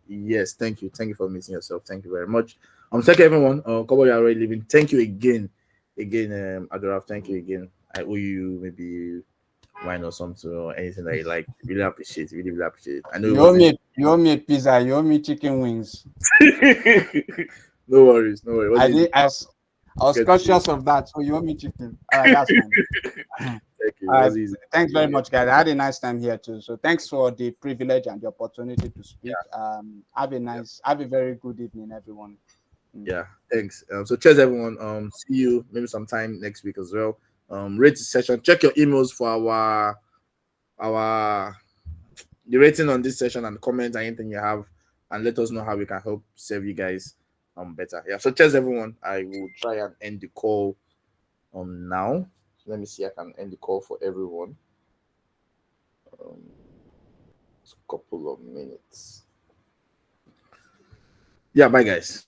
Yes, thank you. Thank you for meeting yourself. Thank you very much. Thank you everyone. Couple you are already leaving. Thank you again, Adoraf. Thank you again. I owe you maybe wine or something or anything that you like. Really appreciate it. Really, really appreciate it. I know it You owe wasn't. you owe me pizza. You owe me chicken wings. No worries, no worries. I Wasn't did. I was good. conscious of that. So you owe me chicken. All right, that's fine. Thank you. It All right. was easy. Thanks very much, guys. I had a nice time here too. So thanks for the privilege and the opportunity to speak. Have a very good evening, everyone. Yeah, thanks. So cheers everyone. See you maybe sometime next week as well. Rate the session. Check your emails for our the rating on this session and comment anything you have, and let us know how we can help serve you guys better. Yeah. So cheers everyone. I will try and end the call now. Let me see. I can end the call for everyone. Just a couple of minutes. Yeah. Bye guys.